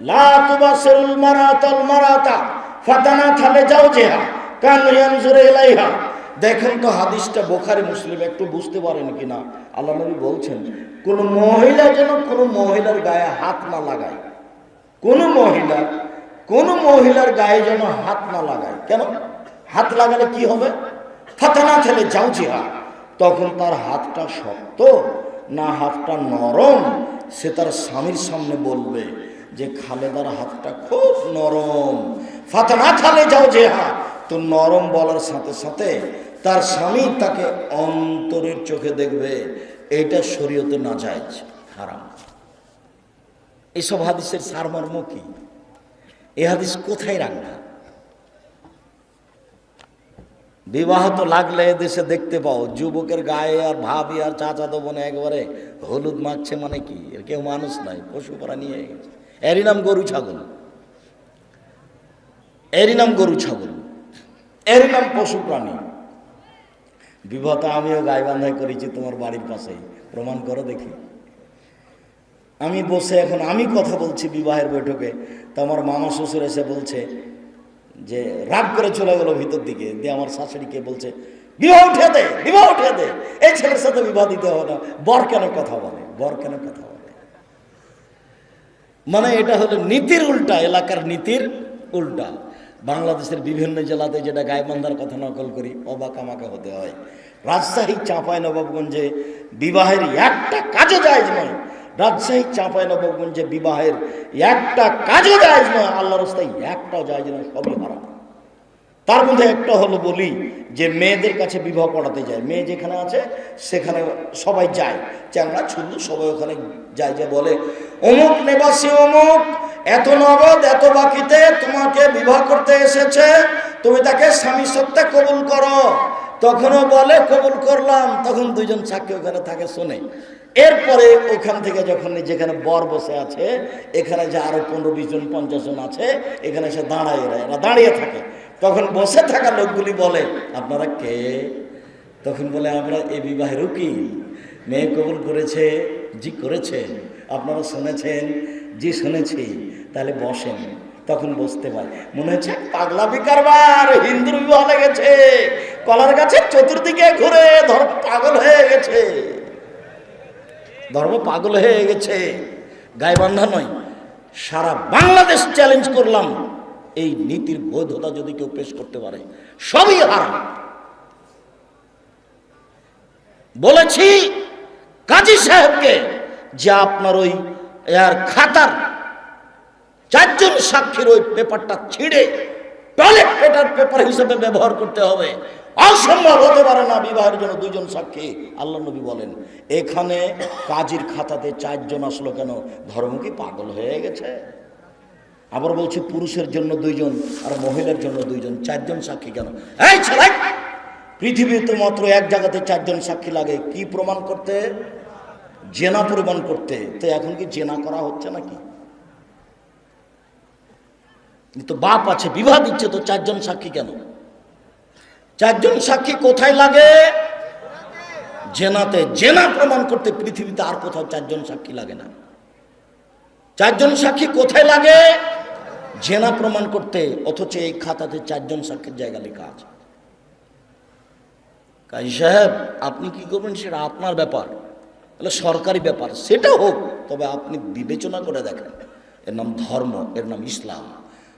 লা তুবাসিরুল মারাতাল মারাতা ফাতানাথা লিজাওজিহা কান ইয়ানজুরু ইলাইহা। দেখেন তো হাদিসটা বুখারী মুসলিম, একটু বুঝতে পারেন কিনা। আল্লাহ নবী বলছেন কোন মহিলা যেন কোন মহিলার গায়ে হাত না লাগায়, কোন মহিলার গায়ে যেন হাত না লাগায়। কেন? হাত লাগালে কি হবে? ফাতানাথা লিজাওজিহা, তখন তার হাতটা শক্ত না হাতটা নরম, সে তার স্বামীর সামনে বলবে যে খালেদার হাতটা খুব নরম। ফাতানাথা লিজাওজিহা, তো নরম বলার সাথে সাথে তার স্বামী তাকে অন্তরের চোখে দেখবে। এটা শরীয়তে নাজায়েজ, হারাম। এইসব হাদিসের সারমর্ম কি? এই হাদিস কোথায় রাখবে? বিবাহ তো লাগলে এদেশে দেখতে পাও যুবকের গায়ে আর ভাবি আর চাচাতো বোনে একবারে হলুদ মাখছে, মানে কি? এর কেউ মানুষ নাই, পশু প্রাণী হয়ে গেছে। এরই নাম গরু ছাগল, এরই নাম গরু ছাগল, এরই নাম পশু প্রাণী। বিবাহটা আমিও গায়ে বান্ধাই করেছি তোমার বাড়ির পাশেই, প্রমাণ করো দেখি। আমি বসে এখন আমি কথা বলছি বিবাহের বৈঠকে, তো আমার মামা শ্বশুর এসে বলছে যে রাগ করে চলে গেল ভিতর দিকে, দিয়ে আমার শাশুড়িকে বলছে বিবাহ উঠে দে, বিবাহ উঠে দে, এই ছেলের সাথে বিবাহ দিতে হবে না। বর কেন কথা বলে, বর কেন কথা বলে? মানে এটা হলো নীতির উল্টা, এলাকার নীতির উল্টা। বাংলাদেশের বিভিন্ন জেলাতে যেটা গায়েবান্ধার কথা নকল করি, অবাক আমাকে হতে হয়। রাজশাহী চাঁপাইনবাবগঞ্জে বিবাহের একটা কাজও জায়েজ নয়, রাজশাহী চাঁপাইনবাবগঞ্জে বিবাহের একটা কাজও জায়েজ নয়, আল্লাহর রাস্তায় একটাও জায়েজ নয়, সবই হারাম। তার মধ্যে একটা হলো বলি যে মেয়েদের কাছে বিবাহ পড়াতে যায়, মেয়ে যেখানে আছে সেখানে সবাই যায়, চ্যাংড়া ছুল্লু সবাই ওখানে যায়, যে বলে অমুক নিবাসী অমুক এত নগদ এত বাকিতে তোমাকে বিবাহ করতে এসেছে, তুমি তাকে স্বামী সত্ত্বে কবুল করো। তখনও বলে কবুল করলাম, তখন দুইজন সাক্ষী ওখানে থাকে শোনে। এরপরে ওখান থেকে যখন যেখানে বর বসে আছে, এখানে যে আরো 15-20 জন 50 জন আছে, এখানে সে এরা দাঁড়িয়ে থাকে। তখন বসে থাকা লোকগুলি বলে আপনারা কে? তখন বলে আমরা এই বিবাহের উকিল, মেয়ে কবুল করেছে। জি করেছে? আপনারা শুনেছেন? জি শুনেছি। তাহলে বসেন। তখন বসতে পারে, মনে হচ্ছে পাগলামি কারবার, হিন্দুর বিবাহ লেগেছে, কলার গাছের চতুর্দিকে ঘুরে ধর্ম পাগল হয়ে গেছে, ধর্ম পাগল হয়ে গেছে। গায়েবান্ধা নয়, সারা বাংলাদেশ চ্যালেঞ্জ করলাম, এই নীতির বৈধতা যদি কেউ পেশ করতে পারে সবই হারাম। বলেছি কাজী সাহেবকে যে আপনার ওই খাতার 4 জন সাক্ষীর ওই পেপারটা ছিঁড়ে টয়লেট পেপার হিসেবে ব্যবহার করতে হবে। অসম্ভব হতে পারে না বিবাহের জন্য 2 জন সাক্ষী। আল্লাহ নবী বলেন এখানে কাজীর খাতাতে 4 জন আসলো কেন? ধর্ম কি পাগল হয়ে গেছে? আবার বলছি পুরুষের জন্য 2 জন আর মহিলার জন্য 2 জন, 4 জন সাক্ষী কেন? এই ছেলে, পৃথিবীতে মাত্র এক জায়গাতে 4 জন সাক্ষী লাগে, কি প্রমাণ করতে? জেনা প্রমাণ করতে। তো এখন কি জেনা করা হচ্ছে নাকি? তো বাপ আছে বিবাহ দিচ্ছে, তো 4 জন সাক্ষী কেন? 4 জন সাক্ষী কোথায় লাগে? জেনাতে। জেনা প্রমাণ করতে পৃথিবীতে আর কোথাও 4 জন সাক্ষী লাগে না। 4 জন সাক্ষী কোথায় লাগে? জেনা প্রমাণ করতে। অথচ এই খাতাতে 4 জন সাক্ষীর জায়গা লেখা আছে। কাজী সাহেব আপনি কি করবেন সেটা আপনার ব্যাপার, তাহলে সরকারি ব্যাপার, সেটা হোক, তবে আপনি বিবেচনা করে দেখেন। এর নাম ধর্ম, এর নাম ইসলাম।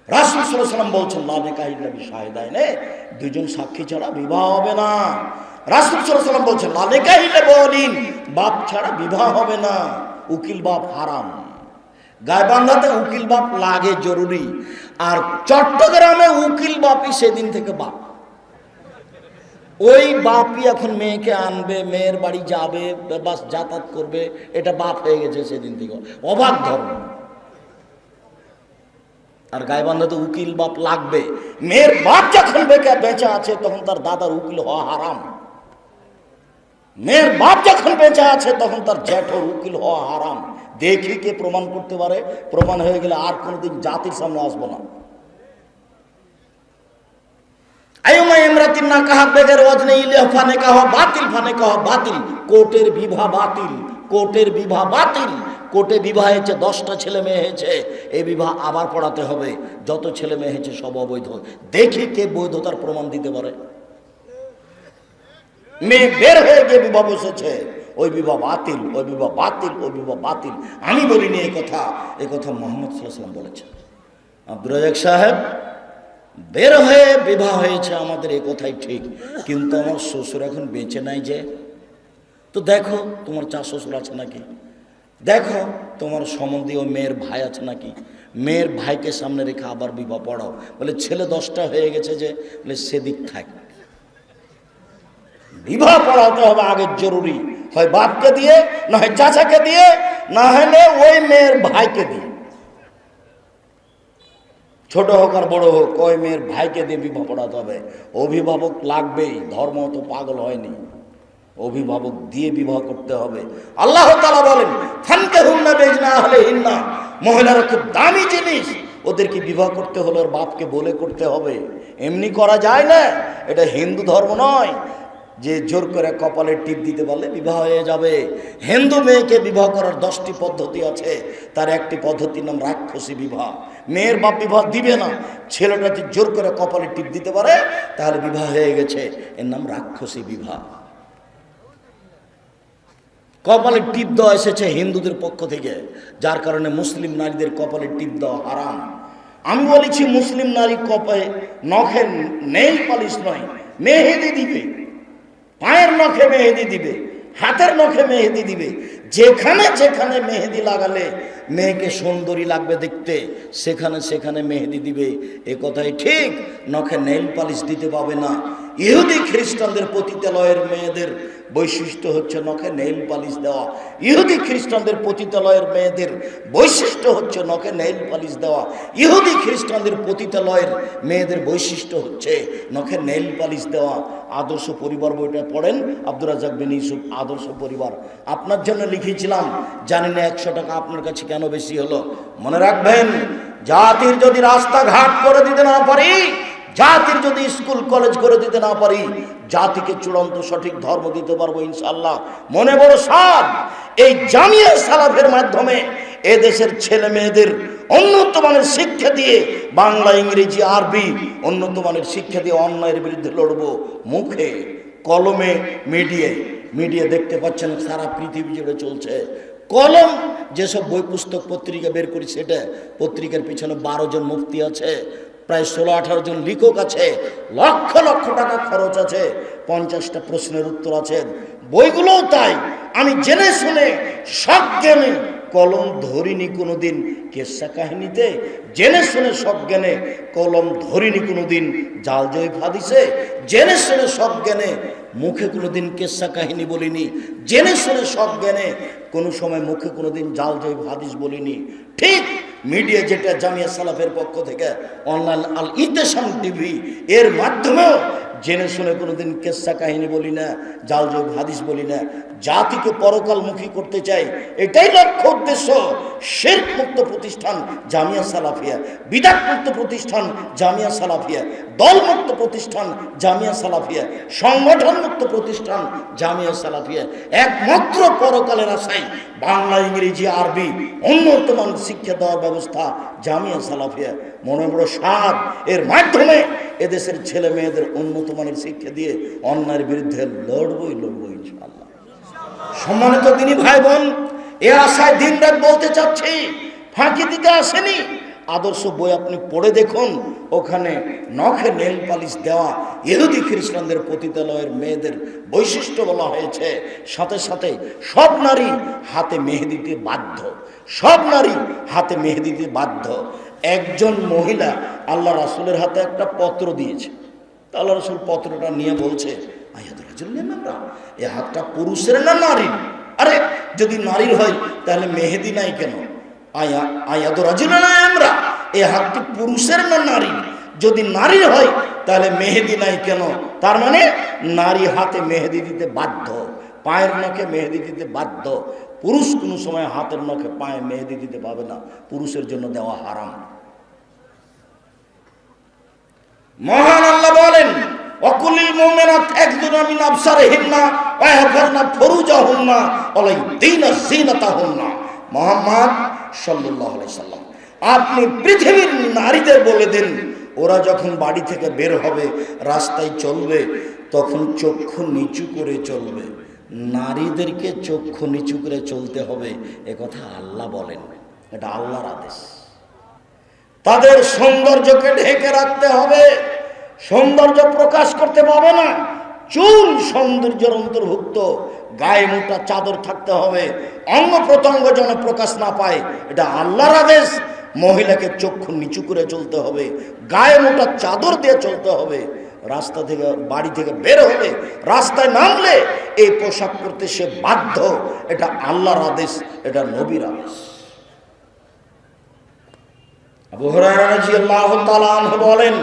রাসূল সাল্লাল্লাহু আলাইহি ওয়াসাল্লাম বলছেন লা নিকাহা ইল্লা বিশাহিদাইন, 2 জন সাক্ষী ছাড়া বিবাহ হবে না। রাসূল সাল্লাল্লাহু আলাইহি ওয়াসাল্লাম বলছেন লা নিকাহা ইল্লা বিওয়ালিন, বাপ ছাড়া বিবাহ হবে না। উকিল বাপ হারাম। গায়েবান্ধাতে উকিল বাপ লাগে জরুরি, আর চট্টগ্রামে উকিল বাপই সেদিন থেকে বাপ। ওই বাপই এখন মেয়েকে আনবে, মেয়ের বাড়ি যাবে, বাস যাতায়াত করবে, এটা বাপ হয়ে গেছে সেদিন থেকে। অবাক ধর্ম। আর গায়েবান্ধাতে উকিল বাপ লাগবে। মেয়ের বাপ যখন বেঁচে আছে তখন তার দাদার উকিল হওয়া হারাম। মেয়ের বাপ যখন বেঁচে আছে তখন তার জ্যাঠর উকিল হওয়া হারাম। দেখি কে প্রমাণ করতে পারে। প্রমাণ হয়ে গেলে আর কোনোদিন জাতির সামনে আসবো না। কোর্টের বিবাহ বাতিল, কোর্টের বিবাহ বাতিল, কোর্টে বিবাহ হয়েছে, 10টা ছেলে মেয়ে হয়েছে, এই বিবাহ আবার পড়াতে হবে, যত ছেলে মেয়ে হয়েছে সব অবৈধ। দেখি কে বৈধতার প্রমাণ দিতে পারে। মেয়ে বের হয়ে গিয়ে বিবাহ বসেছে, ওই বিবাহ বাতিল, ওই বিবাহ বাতিল, ওই বিবাহ বাতিল। আমি বলিনি এই কথা, এই কথা মোহাম্মদ সাল্লাল্লাহু আলাইহি ওয়াসাল্লাম বলেছেন। আব্দুর রাজ্জাক সাহেব, বের হয়ে বিবাহ হয়েছে আমাদের, এই কথাই ঠিক, কিন্তু আমার শ্বশুর এখন বেঁচে নাই যে। তো দেখো তোমার চা শ্বশুর আছে নাকি, দেখো তোমার সম্বন্ধীয় মেয়ের ভাই আছে নাকি, মেয়ের ভাইকে সামনে রেখে আবার বিবাহ পড়াও। বলে ছেলে 10টা হয়ে গেছে যে, বলে সেদিক থাক, বিবাহ পড়াতে হবে আগে জরুরি, হয় বাপকে দিয়ে, না হয় চাচাকে দিয়ে, না হলে ওই মেয়ের ভাইকে দিয়ে, ছোট হোক আর বড় হোক, ওই মেয়ের ভাইকে দিয়ে বিবাহ পড়াতে হবে। অভিভাবক লাগবেই, ধর্ম তো পাগল হয়নি, অভিভাবক দিয়ে বিবাহ করতে হবে। আল্লাহ তাআলা বলেন ফানকিহুন্না বিইজনি আহলিহিন্না, মহিলারা খুব দামি জিনিস, ওদেরকে বিবাহ করতে হলে ওর বাপকে বলে করতে হবে, এমনি করা যায় না। এটা হিন্দু ধর্ম নয় যে জোর করে কপালে টিপ দিতে পারলে বিবাহ হয়ে যাবে। হিন্দু মেয়েকে বিবাহ করার 10টি পদ্ধতি আছে, তার একটি পদ্ধতির নাম রাক্ষসী বিবাহ। মেয়ের বাপ বিবাহ দিবে না, ছেলেটা যদি জোর করে কপালে টিপ দিতে পারে তাহলে বিবাহ হয়ে গেছে, এর নাম রাক্ষসী বিবাহ। কপালে টিপ দেওয়া এসেছে হিন্দুদের পক্ষ থেকে, যার কারণে মুসলিম নারীদের কপালে টিপ দেওয়া হারাম। আমি বলেছি মুসলিম নারী কপালে নখে নেইল পালিশ নয়, মেহেদি দিবে, পায়ের নখে মেহেদি দিবে, হাতের নখে মেহেদি দিবে। যেখানে যেখানে মেহেদি লাগালে মেয়েকে সুন্দরী লাগবে দেখতে, সেখানে সেখানে মেহেদি দিবে, এ কথাই ঠিক। নখে নেইল পালিশ দিতে পাবে না। ইহুদি খ্রিস্টানদের পতিতালয়ের মেয়েদের বৈশিষ্ট্য হচ্ছে নখে নেইল পালিশ দেওয়া। ইহুদি খ্রিস্টানদের পতিতালয়ের মেয়েদের বৈশিষ্ট্য হচ্ছে নখে নেইল পালিশ দেওয়া। ইহুদি খ্রিস্টানদের পতিতালয়ের মেয়েদের বৈশিষ্ট্য হচ্ছে নখে নেইল পালিশ দেওয়া। আদর্শ পরিবার বইটা পড়েন, আব্দুর রাজ্জাক বিন ইউসুফ, আদর্শ পরিবার। আপনার জন্য লিখেছিলাম, জানি না 100 টাকা আপনার কাছে কেন বেশি হলো। মনে রাখবেন, জাতির যদি রাস্তাঘাট করে দিতে না পারি, জাতির যদি স্কুল কলেজ করে দিতে না পারি, জাতিকে চূড়ান্ত সঠিক ধর্ম দিতে পারবো ইনশাআল্লাহ। মনে বড় সাধ, এই জামিয়া সালাফের মাধ্যমে এদেশের ছেলে মেয়েদের উন্নত মানের শিক্ষা দিয়ে, বাংলা ইংরেজি আরবি উন্নত মানের শিক্ষা দিয়ে অন্যায়ের বিরুদ্ধে লড়বো। মুখে কলমে মিডিয়া দেখতে পাচ্ছেন সারা পৃথিবী জুড়ে চলছে। কলম যেসব বই পুস্তক পত্রিকা বের করি, সেটা পত্রিকার পিছনে 12 জন মুফতি আছে, প্রায় 16-18 জন লেখক আছে, লক্ষ লক্ষ টাকা খরচ আছে, 50টা প্রশ্নের উত্তর আছে। বইগুলোও তাই। আমি জেনে শুনে সব জ্ঞানে কলম ধরিনি কোনোদিন কেসা কাহিনীতে, জেনে শুনে সব জ্ঞানে কলম ধরিনি কোনোদিন জাল জয়ীফ হাদিসে, জেনে শুনে সব জ্ঞানে মুখে কোনোদিন কেসা কাহিনী বলিনি, জেনে শুনে সব জ্ঞানে কোনো সময় মুখে কোনোদিন জাল জয়ীফ হাদিস বলিনি। ঠিক মিডিয়া যেটা জামিয়া সালাফের পক্ষ থেকে অনলাইন আল ইতেসাম টিভি, এর মাধ্যমেও জেনে শুনে কোনোদিন কেসা কাহিনী বলি না, জাল জয়ীফ হাদিস বলি না। জাতিকে পরকালমুখী করতে চাই, এটাই লক্ষ্য উদ্দেশ্য। শিরক মুক্ত প্রতিষ্ঠান জামিয়া সালাফিয়া, বিদআত মুক্ত প্রতিষ্ঠান জামিয়া সালাফিয়া, দল মুক্ত প্রতিষ্ঠান জামিয়া সালাফিয়া, সংগঠন মুক্ত প্রতিষ্ঠান জামিয়া সালাফিয়া। একমাত্র পরকালের আশায় বাংলা ইংরেজি আরবি উন্নত মানের শিক্ষা দেওয়ার ব্যবস্থা জামিয়া সালাফিয়া। মনে বড় সাধ, এর মাধ্যমে এদেশের ছেলে মেয়েদের উন্নত মানের শিক্ষা দিয়ে অন্যায়ের বিরুদ্ধে লড়বই ইনশাআল্লাহ। সম্মানিত দিনী ভাই বোন, এ আশায় দিন রাত বলতে চাচ্ছি, ফাঁকি দিতে আসেনি। আদর্শ বই আপনি পড়ে দেখুন, ওখানে নখে নেল পালিশ দেওয়া ইহুদি খ্রিস্টানদের পতিতালয়ের মেয়েদের বৈশিষ্ট্য বলা হয়েছে। সাথে সাথে সব নারী হাতে মেহেদি দিতে বাধ্য, সব নারী হাতে মেহেদি দিতে বাধ্য। একজন মহিলা আল্লাহ রাসূলের হাতে একটা পত্র দিয়েছে, আল্লাহ রাসূল পত্রটা নিয়ে বলছে, এ হাতটা পুরুষের না নারীর? আরে যদি নারীর হয় তাহলে মেহেদি নাই কেন? আমরা এ হাতটি পুরুষের না নারীর? যদি নারীর হয় তাহলে মেহেদি নাই কেন? তার মানে নারী হাতে মেহেদি দিতে বাধ্য, পায়ের নখে মেহেদি দিতে বাধ্য। পুরুষ কোনো সময় হাতের নখে পায়ে মেহেদি দিতে পাবে না, পুরুষের জন্য দেওয়া হারাম। মহান আল্লাহ বলেন, ওয়াকুলিল মুমিনাত ইয়াগযুদনা মিন আবসারিহিন্না ওয়া ইয়াহফাযনা ফুরুজাহুন্না ওয়া লা ইউযিনা যিনাতাহুন্না। মুহাম্মদ সাল্লাল্লাহু আলাইহি সাল্লাম, আপনি পৃথিবীর নারীদের বলে দিন, ওরা যখন বাড়ি থেকে বের হবে, রাস্তায় চলবে, তখন চক্ষু নিচু করে চলবে। নারীদেরকে চক্ষু নিচু করে চলতে হবে, এ কথা আল্লাহ বলেন, এটা আল্লাহর আদেশ। তাদের সৌন্দর্যকে ঢেকে রাখতে হবে, সৌন্দর্য প্রকাশ করতে পাবে না। চুল সৌন্দর্যের অন্তর্ভুক্ত, গায়ে মোটা চাদর থাকতে হবে, অঙ্গ প্রত্যঙ্গ যেন প্রকাশ না পায়, এটা আল্লাহর আদেশ। মহিলাকে চক্ষু নিচু করে চলতে হবে, গায়ে মোটা চাদর দিয়ে চলতে হবে। রাস্তা থেকে বাড়ি থেকে বের হলে, রাস্তায় নামলে এই পোশাক পরতে সে বাধ্য, এটা আল্লাহর আদেশ, এটা নবীর আদেশ। আবু হুরায়রা রাদিয়াল্লাহু তাআলা আনহু বলেন,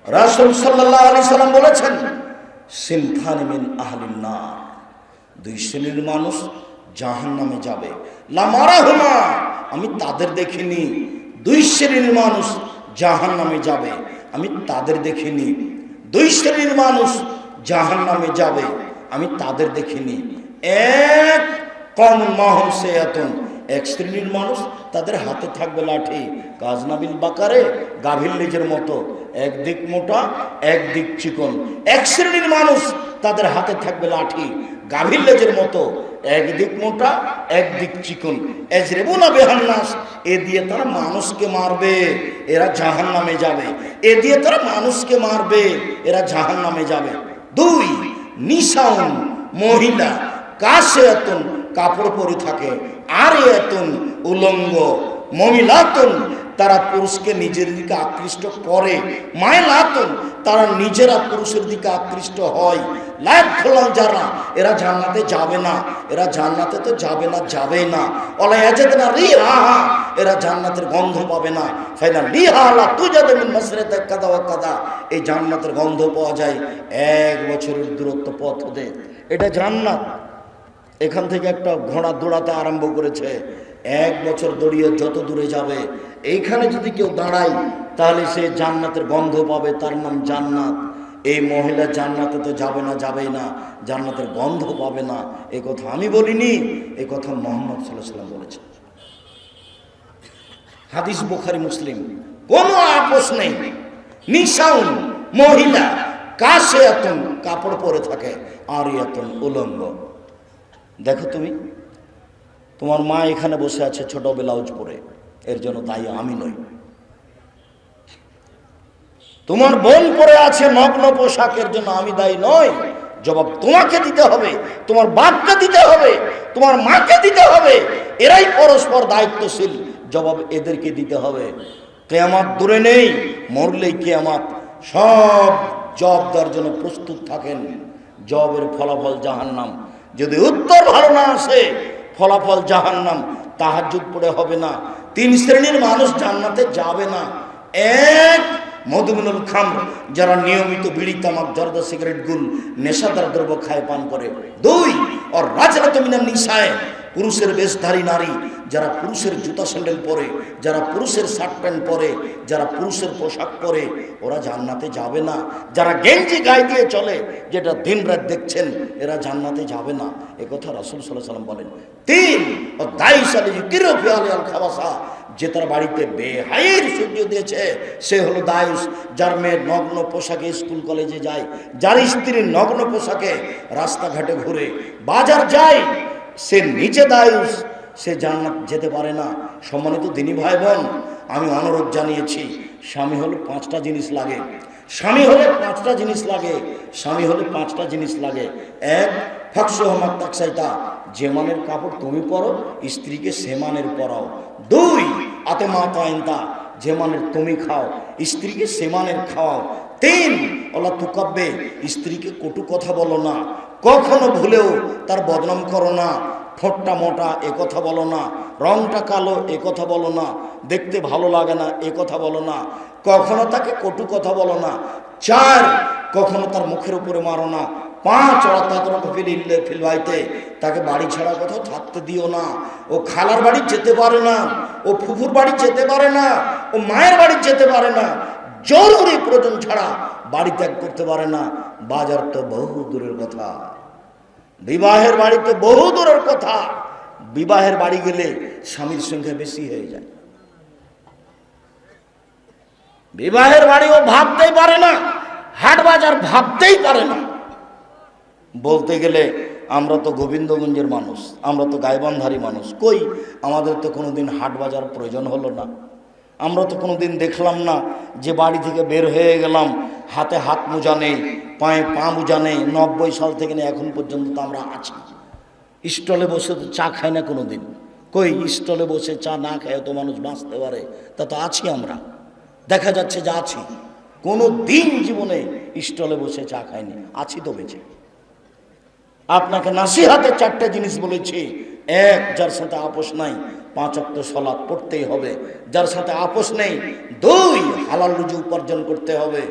রাসূল সাল্লাল্লাহু আলাইহি সাল্লাম বলেছেন, সিনফানি মিন আহলিন নার, দুই শ্রেণীর মানুষ জাহান্নামে যাবে। লা মারাহুমা, আমি তাদের দেখিনি। দুই শ্রেণীর মানুষ জাহান্নামে যাবে, আমি তাদের দেখিনি। দুই শ্রেণীর মানুষ জাহান্নামে যাবে, আমি তাদের দেখিনি। এক কম মাহুম সেয়াতুন, এক শ্রেণীর মানুষ, তাদের হাতে থাকবে লাঠি, গাজনাবিল বাকারে, গাভীর লেজের মতো, একদিক মোটা একদিক চিকন। এক শ্রেণীর মানুষ, তাদের হাতে থাকবে লাঠি, গাভীর লেজের মতো, একদিক মোটা একদিক চিকন। এজরিবুনা বিহান্নাস, এ দিয়ে তারা মানুষকে মারবে, এরা জাহান্নামে যাবে। এ দিয়ে তারা মানুষকে মারবে, এরা জাহান্নামে যাবে। দুই নিসাউন, মহিলা, কাসিয়াতুন, কাপড় পরে থাকে, আর এতুন, উলঙ্গ, মহিলাতুন, তারা পুরুষকে নিজের দিকে আকৃষ্ট করে, মায়লাতুন, তারা নিজেরা পুরুষের দিকে আকৃষ্ট হয়। লাইফ খোলাম যারা, এরা জান্নাতে যাবে না, এরা জান্নাতে তো যাবে না, যাবেই না। ওলা ইয়াজিদনা রিহা, এরা জান্নাতের গন্ধ পাবে না। ফাইনা লিহা লা তুজাদু মিন মাসরিতা কাদা ওয়া কাদা, এই জান্নাতের গন্ধ পাওয়া যায় 1 বছরের দূরত্ব পথ হতে। এটা জান্নাত। এখান থেকে একটা ঘোড়া দৌড়াতে আরম্ভ করেছে, 1 বছর দৌড়িয়ে যত দূরে যাবে, এইখানে যদি কেউ দাঁড়ায় তাহলে সে জান্নাতের গন্ধ পাবে, তার নাম জান্নাত। এই মহিলা জান্নাতে তো যাবে না, যাবেই না, জান্নাতের গন্ধ পাবে না। এই কথা আমি বলিনি, এই কথা মুহাম্মদ সাল্লাল্লাহু আলাইহি ওয়াসাল্লাম বলেছেন। হাদিস বুখারী মুসলিম, কোনো আপোষ নেই। নিসাউন, মহিলা, কাসিয়াতুন, কাপড় পরে থাকে, আরিয়াতুন, উলঙ্গ। দেখো তুমি, তোমার মা এখানে বসে আছে ছোট ব্লাউজ পরে, এর জন্য দায়ী আমি নই। তোমার বোন পরে আছে নগ্ন পোশাকের জন্য আমি দায়ী নই। জবাব তোমাকে দিতে হবে, তোমার বাপকে দিতে হবে, তোমার মাকে দিতে হবে। এরাই পরস্পর দায়িত্বশীল, জবাব এদেরকে দিতে হবে। কিয়ামত দূরে নেই, মরলেই কিয়ামত। সব জব দেওয়ার জন্য প্রস্তুত থাকেন। জবের ফলাফল জাহান্নাম। যদি উত্তর ভালো না আসে, ফলাফল জাহান্নাম। তাহাজ্জুদ পড়ে হবে না। 3 শ্রেণীর মানুষ জান্নাতে যাবে না। এক, মধুমিনুল খামর, যারা নিয়মিত বিড়ি, তামাক, জর্দা, সিগারেট, গুল, নেশাদার দ্রব্য খায়, পান করে। 2, আর রাজরাতু মিনান নিসায়ে, পুরুষের বেশধারী নারী, যারা পুরুষের জুতা স্যান্ডেল পরে, যারা পুরুষের শার্ট প্যান্ট পরে, যারা পুরুষের পোশাক পরে, ওরা জান্নাতে যাবে না। যারা গেঞ্জি গায়ে দিয়ে চলে, যেটা দিন রাত দেখছেন, এরা জান্নাতে যাবে না। এ কথা রাসূল সাল্লাল্লাহু আলাইহি ওয়াসাল্লাম বলেন। 3, ও দাইসালি কিরো ফিয়ালি আল খাবাসা, যে তার বাড়িতে বেহায়ের সূর্য দিয়েছে, সে হলো দায়ুস। যার মেয়ে নগ্ন পোশাকে স্কুল কলেজে যায়, যার স্ত্রী নগ্ন পোশাকে রাস্তাঘাটে ঘুরে, বাজার যায়, সে নিচে দায়ুস, সে জান্নাত যেতে পারে না। সম্মানিত দিনী ভাই বোন, আমি অনুরোধ জানিয়েছি, স্বামী হলে 5টা জিনিস লাগে। স্বামী হলে 5টা জিনিস লাগে। স্বামী হলে 5টা জিনিস লাগে। 1, ফাকসুহমাত তাকসাইতা, যে মানের কাপড় তুমি পরো, স্ত্রীকে সে মানের পরাও। 2, আতেমা তাইনতা, যে মানের তুমি খাও, স্ত্রীকে সে মানের খাওয়াও। 3, আল্লাহ তুকাব্বে, স্ত্রীকে কটু কথা বলো না, কখনো ভুলেও তার বদনাম করো না। ঠোঁটটা মোটা, এ কথা বলো না। রংটা কালো, এ কথা বলো না। দেখতে ভালো লাগে না, এ কথা বলো না। কখনো তাকে কটু কথা বলো না। 4, কখনো তার মুখের উপরে মারো না। 5, ফিল ভাইতে, তাকে বাড়ি ছাড়া কোথাও থাকতে দিও না। ও খালার বাড়ি যেতে পারে না, ও ফুফুর বাড়ি যেতে পারে না, ও মায়ের বাড়ি যেতে পারে না। জরুরি প্রয়োজন ছাড়া বাড়ি ত্যাগ করতে পারে না। বাজার তো বহু দূরের কথা, বিবাহের বাড়িতে বহু দূরের কথা। বিবাহের বাড়ি গেলে স্বামীর সংখ্যা বেশি হয়ে যায়। বিবাহের বাড়ি ও ভাবতেই পারে না, হাট বাজার ভাবতেই পারে না। বলতে গেলে আমরা তো গোবিন্দগঞ্জের মানুষ, আমরা তো গাইবান্ধারী মানুষ, কই আমাদের তো কোনোদিন হাট বাজার প্রয়োজন হলো না। আমরা তো কোনোদিন দেখলাম না যে বাড়ি থেকে বের হয়ে গেলাম হাতে হাত মোজা নেই, পায়ে পা মোজা নেই। 90 সাল থেকে নিয়ে এখন পর্যন্ত তো আমরা আছি। স্টলে বসে তো চা খাই না কোনোদিন, কই স্টলে বসে চা না খায় তো মানুষ বাঁচতে পারে? তা তো আছি আমরা, দেখা যাচ্ছে যে আছি। কোনো দিন জীবনে স্টলে বসে চা খাইনি, আছি তো বেঁচে। আপনাকে নাসিহাতে 4টে জিনিস বলেছি। 1, যার সাথে আপোষ নাই 5 ওয়াক্ত সালাত পড়তেই হবে, যার সাথে আপোষ নেই। 2, হালাল রুজি উপার্জন করতে হবে।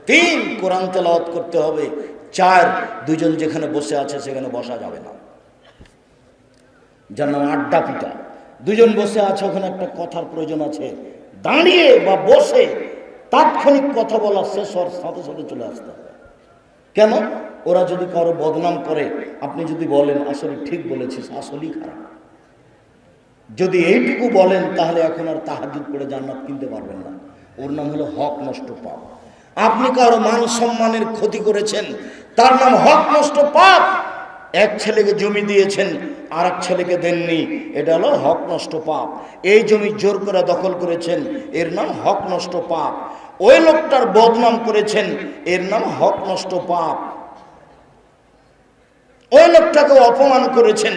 3, কোরআন তেলাওয়াত করতে হবে। 4, দুজন যেখানে বসে আছে সেখানে বসা যাবে না। যার নাম আড্ডা পিটা। দুজন বসে আছে, ওখানে একটা কথার প্রয়োজন আছে, দাঁড়িয়ে বা বসে তাৎক্ষণিক কথা বলা শেষ হওয়ার সাথে সাথে চলে আসতে হবে। কেন? ওরা যদি কারো বদনাম করে, আপনি যদি বলেন আসলে ঠিক বলেছিস, আসলেই খারাপ। যদি এইটুকু বলেন তাহলে এখন আর তাহাজ্জুদ পড়ে জান্নাত কিনতে পারবেন না। ওর নাম হলো হক নষ্ট পাপ। আপনি কারো মান সম্মানের ক্ষতি করেছেন, তার নাম হক নষ্ট পাপ। এক ছেলেকে জমি দিয়েছেন, আর এক ছেলেকে দেননি, এটা হলো হক নষ্ট পাপ। এই জমি জোর করে দখল করেছেন, এর নাম হক নষ্ট পাপ। ওই লোকটার বদনাম করেছেন, এর নাম হক নষ্ট পাপ। ওই লোকটাকে অপমান করেছেন,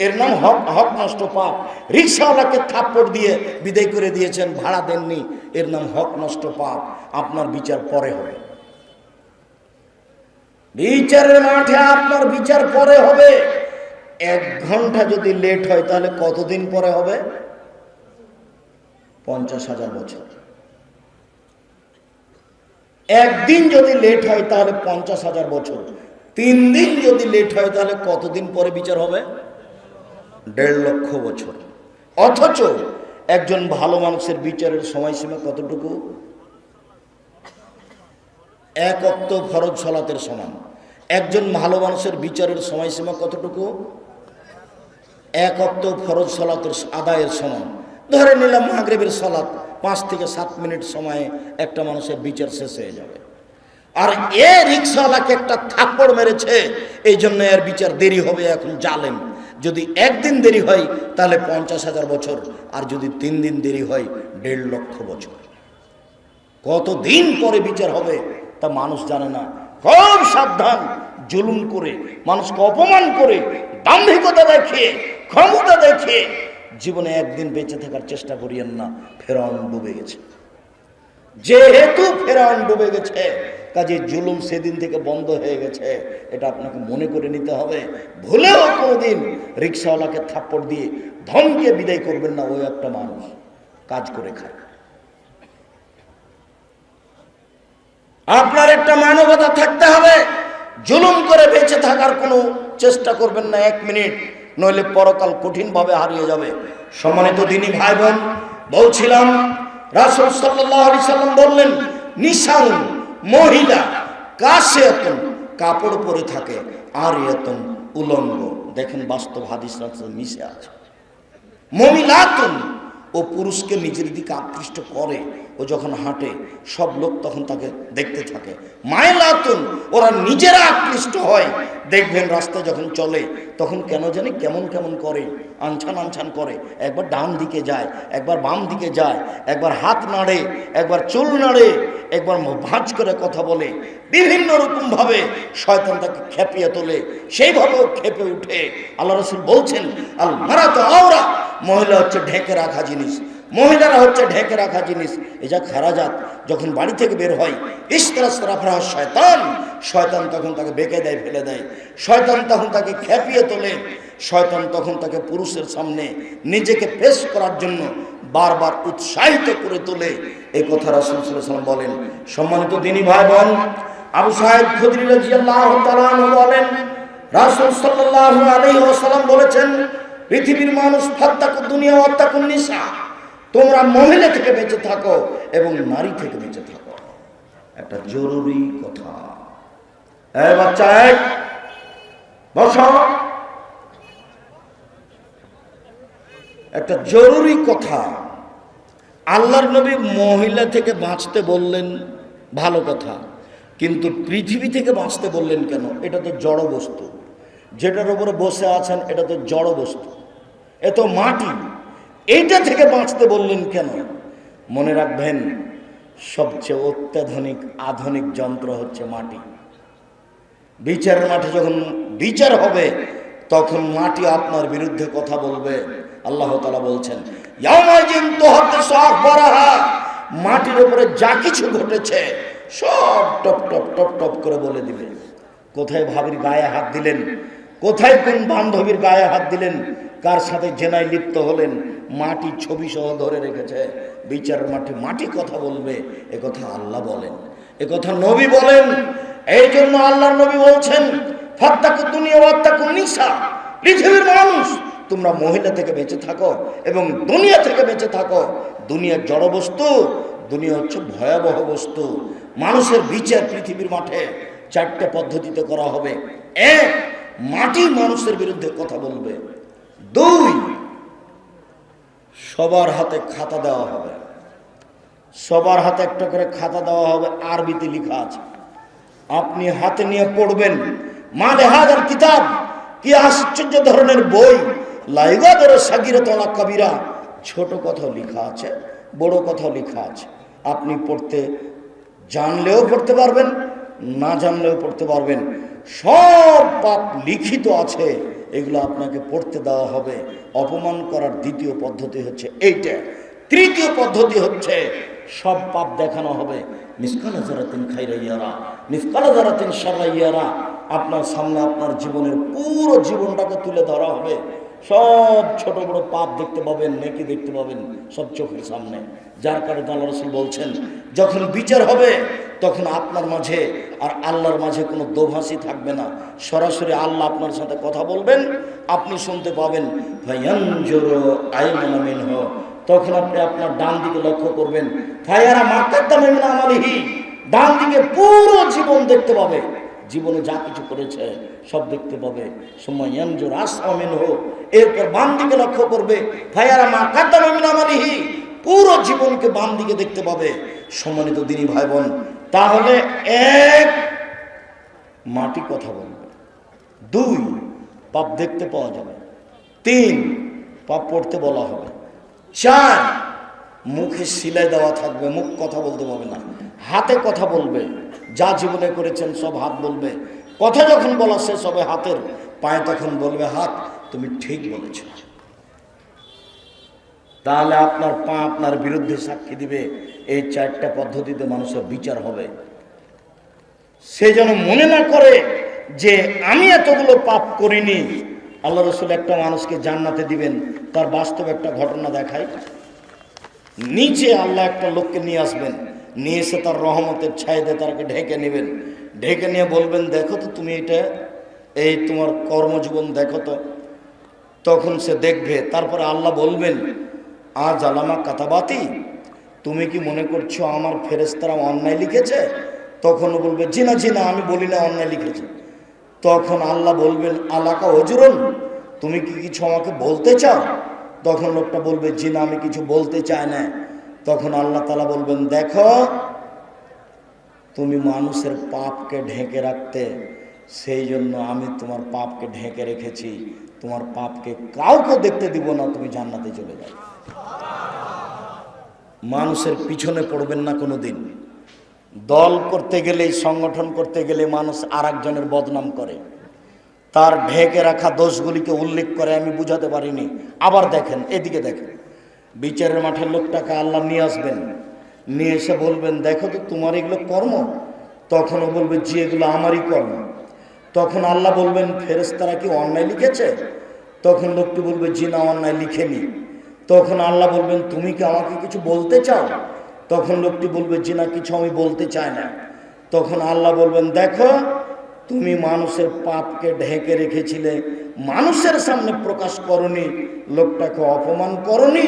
এর নাম হক নষ্ট পাপ। রিকশাওয়ালাকে থাপ্পড় দিয়ে বিদায় করে দিয়েছেন, ভাড়া দেননি, এর নাম হক নষ্ট পাপ। আপনার বিচার পরে হবে, বিচারের মাঠে আপনার বিচার পরে হবে। 1 ঘন্টা যদি লেট হয় তাহলে কতদিন পরে হবে? 50,000 বছর। একদিন যদি লেট হয় তাহলে 50,000 বছর। 3 দিন যদি লেট হয় তাহলে কতদিন পরে বিচার হবে? 1.5 লক্ষ বছর। অথচ একজন ভালো মানুষের বিচারের সময়সীমা কতটুকু? 1 ওয়াক্ত ফরজ সালাতের সমান। একজন ভালো মানুষের বিচারের সময়সীমা কতটুকু? 1 ওয়াক্ত ফরজ সালাতের আদায়ের সমান। ধরে নিলাম মাগরিবের সালাত 5 থেকে 7 মিনিট সময়ে একটা মানুষের বিচার শেষ হয়ে যাবে। আর রিকশাওয়ালাকে একটা থাপ্পড় মেরেছে, এই জন্য এর বিচার দেরি হবে, এখন জালেম। যদি 1 দিন দেরি হয় তাহলে 50,000 বছর, আর যদি 3 দিন দেরি হয় 1.5 লক্ষ বছর। কতদিন পরে বিচার হবে তা মানুষ জানে না। খুব সাবধান। জুলুম করে, মানুষকে অপমান করে, দাম্ভিকতা দেখিয়ে, ক্ষমতা দেখিয়ে জীবনে একদিন বেঁচে থাকার চেষ্টা করিয়েন না। ফেরাউন ডুবে গেছে। যেহেতু ফেরাউন ডুবে গেছে, কাজে জুলুম সেদিন থেকে বন্ধ হয়ে গেছে, এটা আপনাকে মনে করে নিতে হবে। ভুলেও কোনোদিন রিকশাওয়ালাকে থাপ্পড় দিয়ে ধমকে বিদায় করবেন না। ওই একটা মানুষ কাজ করে খায়। আপনার একটা মানবতা থাকতে হবে। জুলুম করে বেঁচে থাকার কোনো চেষ্টা করবেন না 1 মিনিট, নইলে পরকাল কঠিনভাবে হারিয়ে যাবে। সম্মানিত দ্বীনি ভাই বোন, বলছিলাম রাসূল সাল্লাল্লাহু আলাইহি সাল্লাম বললেন, নিসাউন মহিলা কাসিয়াতুন কাপড় পরে থাকে, আর ইয়াতুন উলঙ্গ। দেখেন বাস্তব হাদিস মিশে আছে। মুমিনাতুন ও পুরুষকে নিজের দিকে আকৃষ্ট করে, ও যখন হাঁটে সব লোক তখন তাকে দেখতে থাকে। মাইলাতুন ওরা নিজেরা আকৃষ্ট হয়, দেখবেন রাস্তায় যখন চলে তখন কেন জানি কেমন কেমন করে, আনছান আনছান করে। একবার ডান দিকে যায়, একবার বাম দিকে যায়, একবার হাত নাড়ে, একবার চুল নাড়ে, একবার ভাঁজ করে কথা বলে। বিভিন্ন রকম ভাবে শয়তান তাকে খেপিয়ে তোলে, সেইভাবেও খেপে উঠে। আল্লাহ রাসূল বলছেন, আল মারাতু আওরা, মহিলা হচ্ছে ঢেকে রাখা জিনিস, মহিলারা হচ্ছে ঢেকে রাখা জিনিস। এই যা খারাজাত যখন বাড়ি থেকে বের হয়, ইস্তারাফরা শয়তান, শয়তান তখন তাকে বেঁকে দেয়, ফেলে দেয়। শয়তান তখন তাকে খেপিয়ে তোলে। শয়তান তখন তাকে পুরুষের সামনে নিজেকে পেশ করার জন্য বারবার উৎসাহিত করে তোলে। এই কথা রাসূল সাল্লাল্লাহু আলাইহি ওয়াসাল্লাম বলেন। সম্মানিত দ্বীনি ভাই বোন, আবু সাঈদ খুদরি রাদিয়াল্লাহু তাআলা আনহু বলেন, রাসূল সাল্লাল্লাহু আলাইহি ওয়াসাল্লাম বলেছেন, পৃথিবীর মানুষ ফাত্তাকু দুনিয়া ওয়াত্তাকুন নিসা, তোমরা মহিলা থেকে বেঁচে থাকো এবং নারী থেকে বেঁচে থাকো। একটা জরুরি কথা। এই বাচ্চা, বসো। একটা জরুরি কথা, আল্লাহর নবী মহিলা থেকে বাঁচতে বললেন, ভালো কথা, কিন্তু পৃথিবী থেকে বাঁচতে বললেন কেন? এটা তো জড় বস্তু, যেটার উপরে বসে আছেন এটা তো জড় বস্তু, এ তো মাটি, এইটা থেকে বাঁচতে বললেন কেন? মনে রাখবেন, সবচেয়ে অত্যাধুনিক আধুনিক যন্ত্র হচ্ছে মাটি। বিচারের মাঠে যখন বিচার হবে তখন মাটি আপনার বিরুদ্ধে কথা বলবে। আল্লাহ তাআলা বলছেন, ইয়াউমাইযিন তুহাদ্দিসু আখবারাহা, মাটির উপরে যা কিছু ঘটেছে সব টপ টপ টপ টপ করে বলে দিবে। কোথায় ভাবির গায়ে হাত দিলেন, কোথায় কোন বান্ধবীর গায়ে হাত দিলেন, কার সাথে জেনায় লিপ্ত হলেন, মাটি ছবি সহ ধরে রেখেছে। বিচারের মাঠে মাটি কথা বলবে। এ কথা আল্লাহ বলেন, এ কথা নবী বলেন। এই জন্য আল্লাহর নবী বলছেন, ফাত্তাকু দুনিয়া ওয়াত্তাকুন নিসা, পৃথিবীর মানুষ তোমরা মহিলা থেকে বেঁচে থাকো এবং দুনিয়া থেকে বেঁচে থাকো। দুনিয়া জড় বস্তু, দুনিয়া হচ্ছে ভয়াবহ বস্তু। মানুষের বিচার পৃথিবীর মাঠে চারটে পদ্ধতিতে করা হবে। এক, মাটি মানুষের বিরুদ্ধে কথা বলবে। দুই, সবার হাতে খাতা দেওয়া হবে, সবার হাতে একটা করে খাতা দেওয়া হবে, আরবিতে লেখা আছে, আপনি হাতে নিয়ে পড়বেন। মানে হাজার কিতাব, কি আশ্চর্য ধরনের বই, লাইগাদর সাগিরাতুল কাবিরা, ছোট কথাও লেখা আছে, বড় কথাও লেখা আছে। আপনি পড়তে জানলেও পড়তে পারবেন, না জানলেও পড়তে পারবেন। সব পাপ লিখিত আছে, এগুলো আপনাকে পড়তে দেওয়া হবে। অপমান করার দ্বিতীয় পদ্ধতি হচ্ছে এইটা। তৃতীয় পদ্ধতি হচ্ছে সব পাপ দেখানো হবে। মিসকালা যারাতিন খাইরাইয়ারা, মিসকালা যারাতিন শাররাইয়ারা, আপনার সামনে আপনার জীবনের পুরো জীবনটাকে তুলে ধরা হবে। সব ছোট বড় পাপ দেখতে পাবেন, নেকি দেখতে পাবেন, সব চোখের সামনে। যার কারণে আল্লাহ রাসূল বলছেন, যখন বিচার হবে তখন আপনার মাঝে আর আল্লাহর মাঝে কোনো দোভাষী থাকবে না। সরাসরি আল্লাহ আপনার সাথে কথা বলবেন, আপনি শুনতে পাবেন। ফায়ানজুরু আইমানা মিনহু, তখন আপনি আপনার ডান দিকে লক্ষ্য করবেন। ফায়ারা মা কাদ্দামা মিন আমালিহি, ডান দিকে পুরো জীবন দেখতে পাবে, জীবনে যা কিছু করেছে সব দেখতে পাবে। সুম্মা ইয়ানজুরু আসফা মিনহু, এরপর বাম দিকে লক্ষ্য করবে। ফায়ারা মা কাদ্দামা মিন আমালিহি, পুরো জীবনকে বাম দিকে দেখতে পাবে। সম্মানিত দিনী ভাই বোন, তাহলে এক, মাটি কথা বলবে। দুই, পাপ দেখতে পাওয়া যাবে। তিন, পাপ পড়তে বলা হবে। চার, মুখে সিলাই দেওয়া থাকবে, মুখ কথা বলতে পারবে না। হাতে কথা বলবে, যা জীবনে করেছেন সব হাত বলবে। কথা যখন বলা শেষ হবে হাতের, পায়ে তখন বলবে হাত, তুমি ঠিক বলেছ। তাহলে আপনার পা আপনার বিরুদ্ধে সাক্ষী দিবে। এই চারটা পদ্ধতিতে মানুষের বিচার হবে। সে যেন মনে না করে যে আমি এতগুলো পাপ করিনি। আল্লাহ রাসূল একটা মানুষকে জান্নাতে দিবেন, তার বাস্তব একটা ঘটনা দেখায়। নিচে আল্লাহ একটা লোককে নিয়ে আসবেন, নিয়ে এসে তার রহমতের ছায়াতে তাকে ঢেকে নেবেন। ঢেকে নিয়ে বলবেন, দেখো তো তুমি এটা, এই তোমার কর্মজীবন দেখো তো। তখন সে দেখবে। তারপরে আল্লাহ বলবেন, আজ আলামা কাতাবাতি, তুমি কি মনে করছো আমার ফেরেশতারা অন্যায় লিখেছে? তখন বলবে, জি না জি না, আমি বলি না অন্যায় লিখেছে। তখন আল্লাহ বলবেন, আলাকা ওজরুন, তুমি কি কিছু আমাকে বলতে চাও? তখন লোকটা বলবে, জি না, আমি কিছু বলতে চাই না। তখন আল্লাহ তাআলা বলবেন, দেখো তুমি মানুষের পাপকে ঢেকে রাখতে, সেই জন্য আমি তোমার পাপকে ঢেকে রেখেছি। তোমার পাপকে কাউকে দেখতে দিব না, তুমি জান্নাতে চলে যাও। মানুষের পিছনে পড়বেন না কোনো দিন। দল করতে গেলে, সংগঠন করতে গেলে মানুষ আর একজনের বদনাম করে, তার ঢেকে রাখা দোষগুলিকে উল্লেখ করে। আমি বুঝাতে পারিনি। আবার দেখেন, এদিকে দেখেন, বিচারের মাঠের লোকটাকে আল্লাহ নিয়ে আসবেন, নিয়ে এসে বলবেন, দেখো তো তোমার এগুলো কর্ম। তখনও বলবে, জি এগুলো আমারই কর্ম। তখন আল্লাহ বলবেন, ফেরেশতারা কি অন্যায় লিখেছে? তখন লোকটি বলবে, জি না, অন্যায় লিখেনি। তখন আল্লাহ বলবেন, তুমি কি আমাকে কিছু বলতে চাও? তখন লোকটি বলবে, জি না, কিছু আমি বলতে চাই না। তখন আল্লাহ বলবেন, দেখো তুমি মানুষের পাপকে ঢেকে রেখেছিলে, মানুষের সামনে প্রকাশ করনি, লোকটাকে অপমান করনি,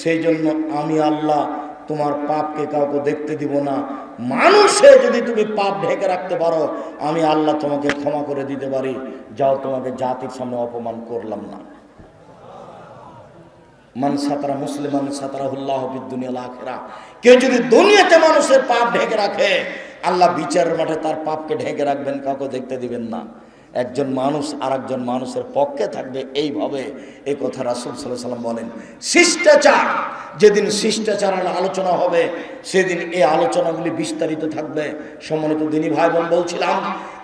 সেই জন্য আমি আল্লাহ তোমার পাপকে কাউকে দেখতে দিব না। মানুষে যদি তুমি পাপ ঢেকে রাখতে পারো, আমি আল্লাহ তোমাকে ক্ষমা করে দিতে পারি। যাও, তোমাকে জাতির সামনে অপমান করলাম না। মান সাতারা মুসলিমান সাতারাহুল্লাহ ফিদ দুনিয়া ওয়াল আখিরাহ। কেউ যদি দুনিয়াতে মানুষের পাপ ঢেকে রাখে, আল্লাহ বিচারের মাঠে তার পাপকে ঢেকে রাখবেন, কাউকে দেখতে দিবেন না। একজন মানুষ আর একজন মানুষের পক্ষে থাকবে, এইভাবে এই কথা রাসূল সাল্লাল্লাহু আলাইহি ওয়াসাল্লাম বলেন। শিষ্টাচার, যেদিন শিষ্টাচারের আলোচনা হবে সেদিন এই আলোচনাগুলি বিস্তারিত থাকবে। সম্মানিত দিনী ভাই বোন, বলছিলাম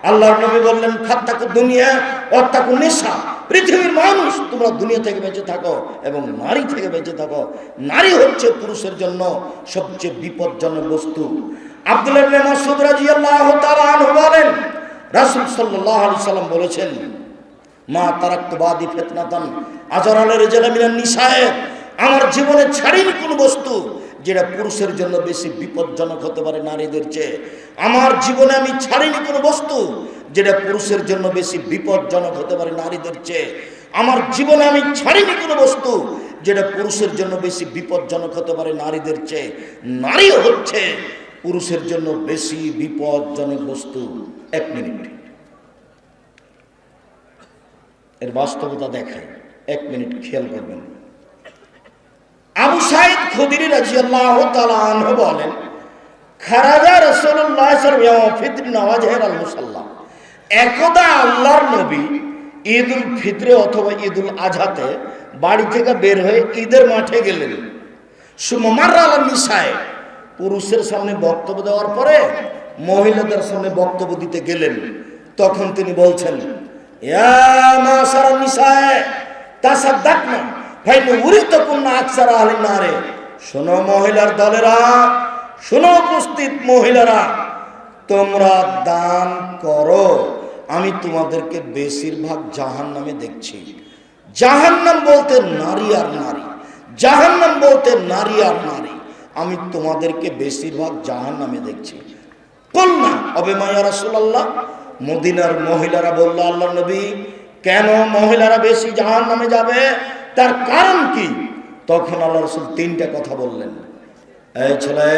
আল্লাহর নবী বললেন ফাত্তাকু দুনিয়া ওয়াত্তাকু নিসা, পৃথিবীর মানুষ তোমরা দুনিয়া থেকে বেঁচে থাকো এবং নারী থেকে বেঁচে থাকো। নারী হচ্ছে পুরুষের জন্য সবচেয়ে বিপজ্জনক বস্তু। আব্দুল্লাহ ইবনে মাসউদ রাদিয়াল্লাহু তাআলা আনহু বলেন, রাসূল সাল্লাল্লাহু আলাইহি সাল্লাম বলেছেন, মা তারাকতু বাদি ফিতনাতান আজরাল রিজাল মিনান নিসায়ে, আমার জীবনে ছাড়িনি কোনো বস্তু যেটা পুরুষের জন্য বেশি বিপজ্জনক হতে পারে নারীদের চেয়ে। আমার জীবনে আমি ছাড়িনি কোনো বস্তু যেটা পুরুষের জন্য বেশি বিপজ্জনক হতে পারে নারীদের চেয়ে। আমার জীবনে আমি ছাড়িনি কোনো বস্তু যেটা পুরুষের জন্য বেশি বিপজ্জনক হতে পারে নারীদের চেয়ে। নারী হচ্ছে পুরুষের জন্য বেশি বিপজ্জনক বস্তু। এক মিনিট, এর বাস্তবতা দেখায়, এক মিনিট খেয়াল করবেন। আবু সাঈদ খুদরি রাদিয়াল্লাহু তাআলা আনহু বলেন, খারাজা রাসূলুল্লাহ সাল্লাল্লাহু আলাইহি ওয়াসাল্লাম ফিতর নওয়াজের আল মুসাল্লা, একদা আল্লাহর নবী ঈদুল ফিতরে অথবা ঈদুল আজহাতে বাড়ি থেকে বের হয়ে ঈদের মাঠে গেলেন। সুমাররা আল নিসায়ে, পুরুষের সামনে বক্তব্য দেওয়ার পরে মহিলাদের সামনে বক্তব্য দিতে গেলেন। তখন তিনি বলছেন, ইয়া মাশারা নিসায়ে তাসাদ্দাকনা ফাইন উরিতুকুন্না আকসার আহলিন নারে, শোনো মহিলার দলেরা, শোনো উপস্থিত মহিলারা, তোমরা দান করো, আমি তোমাদেরকে বেশিরভাগ জাহান্নামে দেখছি। জাহান্নাম বলতে নারী আর নারী, জাহান্নাম বলতে নারী আর নারী, আমি তোমাদেরকে বেশিরভাগ জাহান্নামে দেখছি। কুলনা আবিমা ইয়া রাসূলুল্লাহ, মদিনার মহিলারা বলল, আল্লাহর নবী কেন মহিলারা বেশি জাহান্নামে যাবে, তার কারণ কি? তখন আল্লাহ রাসূল তিনটা কথা বললেন। এই ছেলে,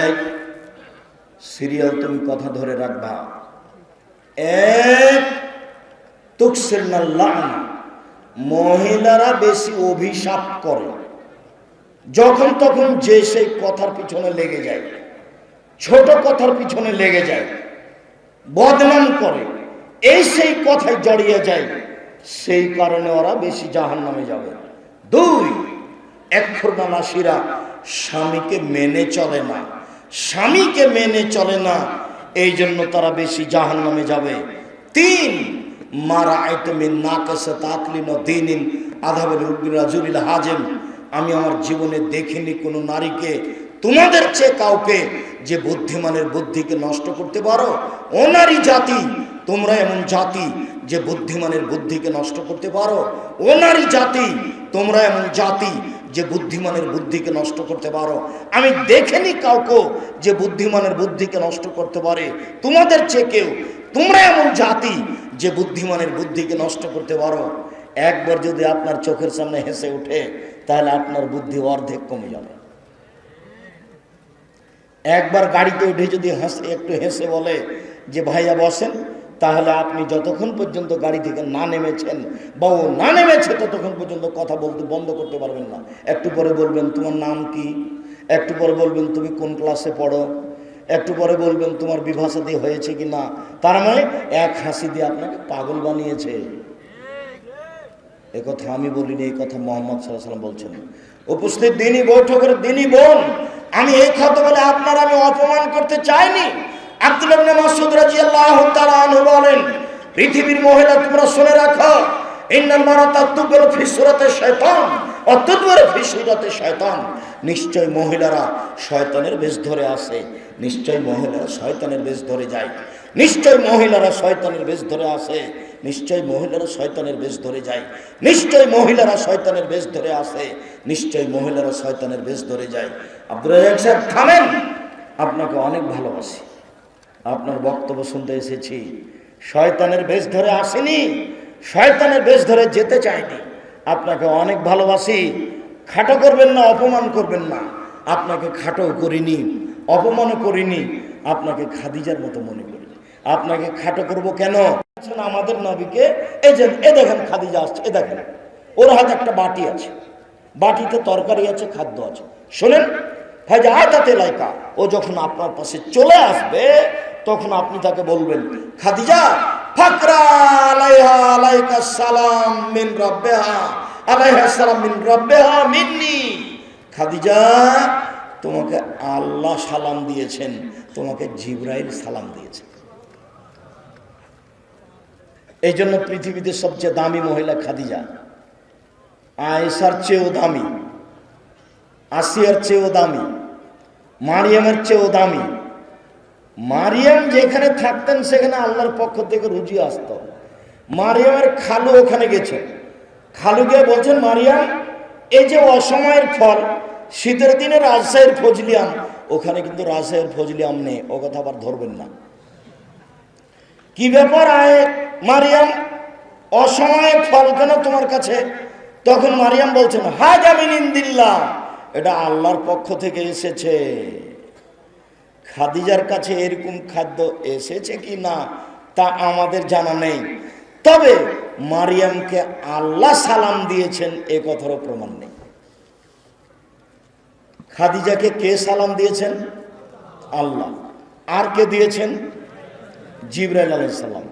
সিরিয়াল তুমি কথা ধরে রাখবা। এক, তুকসিরনাল লা'না, মহিলারা বেশি অভিশাপ করে, যখন তখন যে সেই কথার পিছনে লেগে যায়, ছোট কথার পিছনে লেগে যায়, বদনাম করে, এই সেই কথায় জড়িয়ে যায়, সেই কারণে ওরা বেশি জাহান্নামে যাবে। দুই, একখুরনা নাসিরা, স্বামীকে মেনে চলে না, স্বামীকে মেনে চলে না, এই জন্য তারা বেশি জাহান্নামে যাবে। তিন, মারা আইতমিন নাকাসা তাকলিন দ্বীনিন আযাবিল রাজুলিল হাজেম, আমি আমার জীবনে দেখিনি কোনো নারীকে তোমাদের চেয়ে কাউকে যে বুদ্ধিমানের বুদ্ধিকে নষ্ট করতে পারো। ও নারী জাতি, তোমরা এমন জাতি যে বুদ্ধিমানের বুদ্ধিকে নষ্ট করতে পারো। ও নারী জাতি, তোমরা এমন জাতি যে বুদ্ধিমানের বুদ্ধিকে নষ্ট করতে পারো। আমি দেখিনি কাউকে যে বুদ্ধিমানের বুদ্ধিকে নষ্ট করতে পারে তোমাদের চেয়ে কেউ। তোমরা এমন জাতি যে বুদ্ধিমানের বুদ্ধিকে নষ্ট করতে পারো। একবার যদি আপনার চোখের সামনে হেসে ওঠে, তাহলে আপনার বুদ্ধি অর্ধেক কমে যাবে। একবার গাড়িতে উঠে যদি একটু হেসে বলে যে ভাইয়া বসেন, তাহলে আপনি যতক্ষণ পর্যন্ত গাড়ি থেকে না নেমেছেন বা ও না নেমেছে ততক্ষণ পর্যন্ত কথা বলতে বন্ধ করতে পারবেন না। একটু পরে বলবেন তোমার নাম কি, একটু পরে বলবেন তুমি কোন ক্লাসে পড়ো, একটু পরে বলবেন তোমার বিবাহ শাদী হয়েছে কি না। তার মানে এক হাসি দিয়ে আপনাকে পাগল বানিয়েছে। এ কথা আমি বলিনি, এই কথা মুহাম্মদ সাল্লাল্লাহু আলাইহি ওয়াসাল্লাম বলছেন। উপস্থিত দিনী বৈঠকের দিনী বোন, আমি এই কথা বলে আপনার আমি অপমান করতে চাইনি। আব্দুল্লাহ ইবনে মাসউদ রাদিয়াল্লাহু তাআলা আনহু বলেন, পৃথিবীর মহিলা তোমরা শুনে রাখো, ইন্নাল মারাতা তুবরু ফি সূরাতি শাইতান ওয়া তুদবরু ফি সূরাতি শাইতান, নিশ্চয় মহিলারা শয়তানের বেশ ধরে আসে, নিশ্চয় মহিলারা শয়তানের বেশ ধরে যায়, নিশ্চয় মহিলারা শয়তানের বেশ ধরে আসে, নিশ্চয় মহিলারা শয়তানের বেশ ধরে যায়, নিশ্চয় মহিলারা শয়তানের বেশ ধরে আসে, নিশ্চয় মহিলারা শয়তানের বেশ ধরে যায়। আব্দুর রাজ্জাক সাহেব থামেন, আপনাকে অনেক ভালোবাসি, আপনার বক্তব্য শুনতে এসেছি। শয়তানের বেশ ধরে আসেনি, শয়তানের বেশ ধরে যেতে চাইনি। আপনাকে অনেক ভালোবাসি, খাটো করবেন না, অপমান করবেন না। আপনাকে খাটো করিনি, অপমানও করিনি, আপনাকে খাদিজার মতো মনে করি। আপনাকে খাটো করব কেন? আমাদের নবীকে এই যে এ দেখেন খাদিজা আসছে, এ দেখেন ওর হাতে একটা বাটি আছে, বাটিতে তরকারি আছে, খাদ্য আছে। শোনেন, ফাইজা আতাতে লাইকা, ও যখন আপনার পাশে চলে আসবে তখন আপনি তাকে বলবেন, খাদিজা ফাকরা আলাইহা আলাইকা সালাম মিন রাব্বিহা আলাইহা সালাম মিন রাব্বিহা মিন্নি। খাদিজা, তোমাকে আল্লাহ সালাম দিয়েছেন, তোমাকে জিবরাইল সালাম দিয়েছেন। এই জন্য পৃথিবীতে সবচেয়ে দামি মহিলা খাদিজা। আয়েশার চেয়েও দামি, আসিয়ার চেয়েও দামি, মারিয়ামের চেয়েও দামি। মারিয়াম যেখানে থাকতেন সেখানে আল্লাহর পক্ষ থেকে রুজি আসত। মারিয়ামের খালু ওখানে গেছে, খালু গিয়ে বলছেন, মারিয়াম, এই যে অসময়ের ফল, শীতের দিনে রাজশাহীর ফজলি আম, ওখানে কিন্তু রাজশাহীর ফজলি আম নেই, ও কথা আবার ধরবেন না। কি ব্যাপার মারিয়াম, অসময়ের ফল কেন তোমার কাছে? তখন মারিয়াম বলছেন, হাজা মিন ইনদিল্লাহ, এটা আল্লাহর পক্ষ থেকে এসেছে। খাদিজার কাছে এরকম খাদ্য এসেছে কি না তা আমাদের জানা নেই, তবে মারিয়ামকে আল্লাহ সালাম দিয়েছেন এ কথারও প্রমাণ নেই। খাদিজাকে কে সালাম দিয়েছেন? আল্লাহ। আর কে দিয়েছেন? জিবরাইল আলাইহিস সালাম।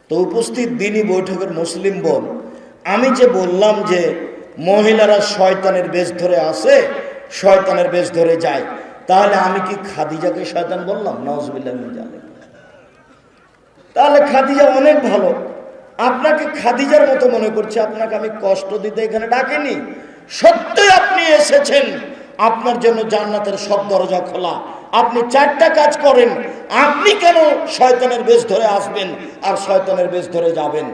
তো উপস্থিত দিনী বৈঠকের মুসলিম বোন, আমি যে বললাম যে মহিলারা শয়তানের বেশ ধরে আসে, শয়তানের বেশ ধরে যায়, তাহলে আমি কি খাদিজাকে শয়তান বললাম? নাউজুবিল্লাহ মিন যালিক। তাহলে খাদিজা অনেক ভালো। আপনাকে খাদিজার মতো মনে করছে, আপনাকে আমি কষ্ট দিতে এখানে ডাকিনি। সত্যই আপনি এসেছেন, আপনার জন্য জান্নাতের সব দরজা খোলা। আপনি 4টা কাজ করেন, আপনি কেন শয়তানের বেশ ধরে আসবেন আর শয়তানের বেশ ধরে যাবেন?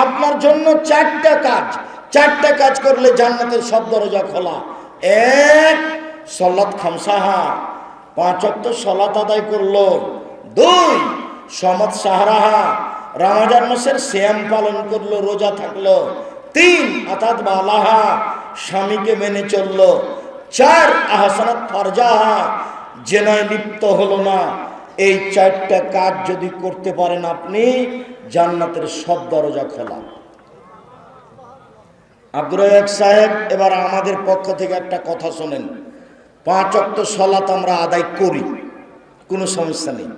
আপনার জন্য 4টা কাজ করলে জান্নাতের সব দরজা খোলা। 1, সালাত খামসাহা, 5 ওয়াক্ত সালাত আদায় করলো। 2, সমাদ সাহারাহা, রমজান মাসের সিয়াম পালন করলো, রোজা থাকলো। 3, আতাত বালাহা, স্বামীকে মেনে চললো। 4, আহসানাত ফারজাহা, জেনায় লিপ্ত হলো না। এই 4টা কাজ যদি করতে পারেন আপনি, জান্নাতের সব দরজা খোলা। আব্দুর রাজ্জাক সাহেব, এবার আমাদের পক্ষ থেকে একটা কথা শোনেন। 5 ওয়াক্ত সালাত আমরা আদায় করি, কোনো সমস্যা নেই।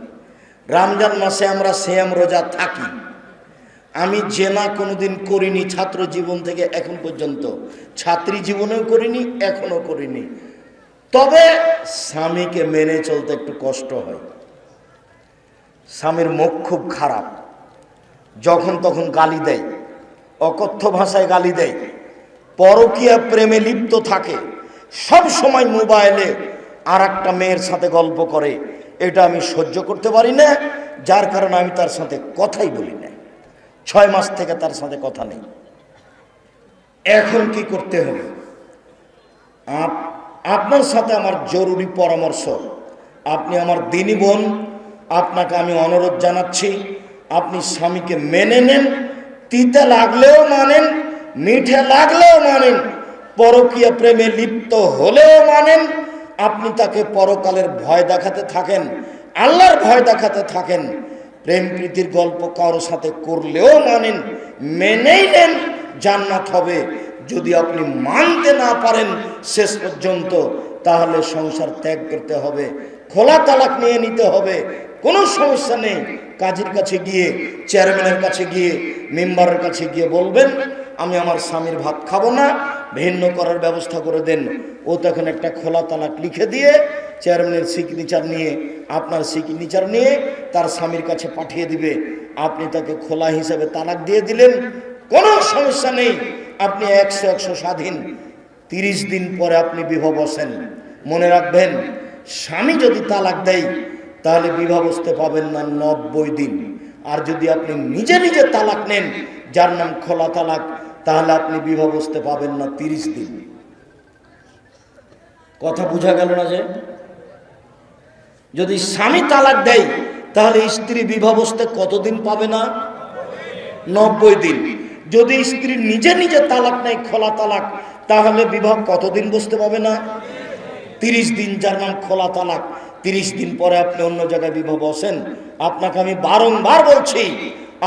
রমজান মাসে আমরা সিয়াম রোজা থাকি। আমি জেনা কোনোদিন করিনি ছাত্র জীবন থেকে এখন পর্যন্ত, ছাত্রী জীবনেও করিনি, এখনো করিনি। তবে স্বামীকে মেনে চলতে একটু কষ্ট হয়। স্বামীর মুখ খুব খারাপ, যখন তখন গালি দেয়, অকথ্য ভাষায় গালি দেয়, পরকীয়া প্রেমে লিপ্ত থাকে, সব সময় মোবাইলে আর একটা মেয়ের সাথে গল্প করে। এটা আমি সহ্য করতে পারি না, যার কারণে আমি তার সাথে কথাই বলি না। 6 মাস থেকে তার সাথে কথা নেই। এখন কি করতে হবে? আপনার সাথে আমার জরুরি পরামর্শ। আপনি আমার দিনী বোন, আপনাকে আমি অনুরোধ জানাচ্ছি, আপনি স্বামীকে মেনে নেন। তিতে লাগলেও মানেন, মিঠে লাগলেও মানেন, পরকীয়া প্রেমে লিপ্ত হলেও মানেন। আপনি তাকে পরকালের ভয় দেখাতে থাকেন, আল্লাহর ভয় দেখাতে থাকেন। প্রেম প্রীতির গল্প কারোর সাথে করলেও মানেন, মেনেই নেন, জান্নাত হবে। যদি আপনি মানতে না পারেন শেষ পর্যন্ত, তাহলে সংসার ত্যাগ করতে হবে, খোলা তালাক নিয়ে নিতে হবে। কোনো সমস্যা নেই। কাজীর কাছে গিয়ে, চেয়ারম্যানের কাছে গিয়ে, মেম্বারের কাছে গিয়ে বলবেন, আমি আমার স্বামীর ভাত খাবো না, ভিন্ন করার ব্যবস্থা করে দেন। ও তখন একটা খোলা তালাক লিখে দিয়ে চেয়ারম্যানের সিগনেচার নিয়ে, আপনার সিগনেচার নিয়ে তার স্বামীর কাছে পাঠিয়ে দিবে। আপনি তাকে খোলা হিসেবে তালাক দিয়ে দিলেন, কোনো সমস্যা নেই। আপনি 100 স্বাধীন। 30 দিন পরে আপনি বিবাহ বসেন। মনে রাখবেন, স্বামী যদি তালাক দেয় তাহলে বিবাহ বসতে পাবেন না 90 দিন। আর যদি আপনি নিজে নিজে তালাক নেন, যার নাম খোলা তালাক, তাহলে আপনি বিবাহ বসতে পাবেন না 30 দিন। কথা বোঝা গেল না? যে যদি স্বামী তালাক দেয় তাহলে স্ত্রী বিবাহ বসতে কতদিন পাবে না? 90 দিন। যদি স্ত্রী নিজে নিজে তালাক নেয়, খোলা তালাক, তাহলে বিবাহ কতদিন বসতে পাবে না? 30 দিন, যার নাম খোলা তালাক। 30 দিন পরে আপনি অন্য জায়গায় বিবাহ বসেন। আপনাকে আমি বারংবার বলছি,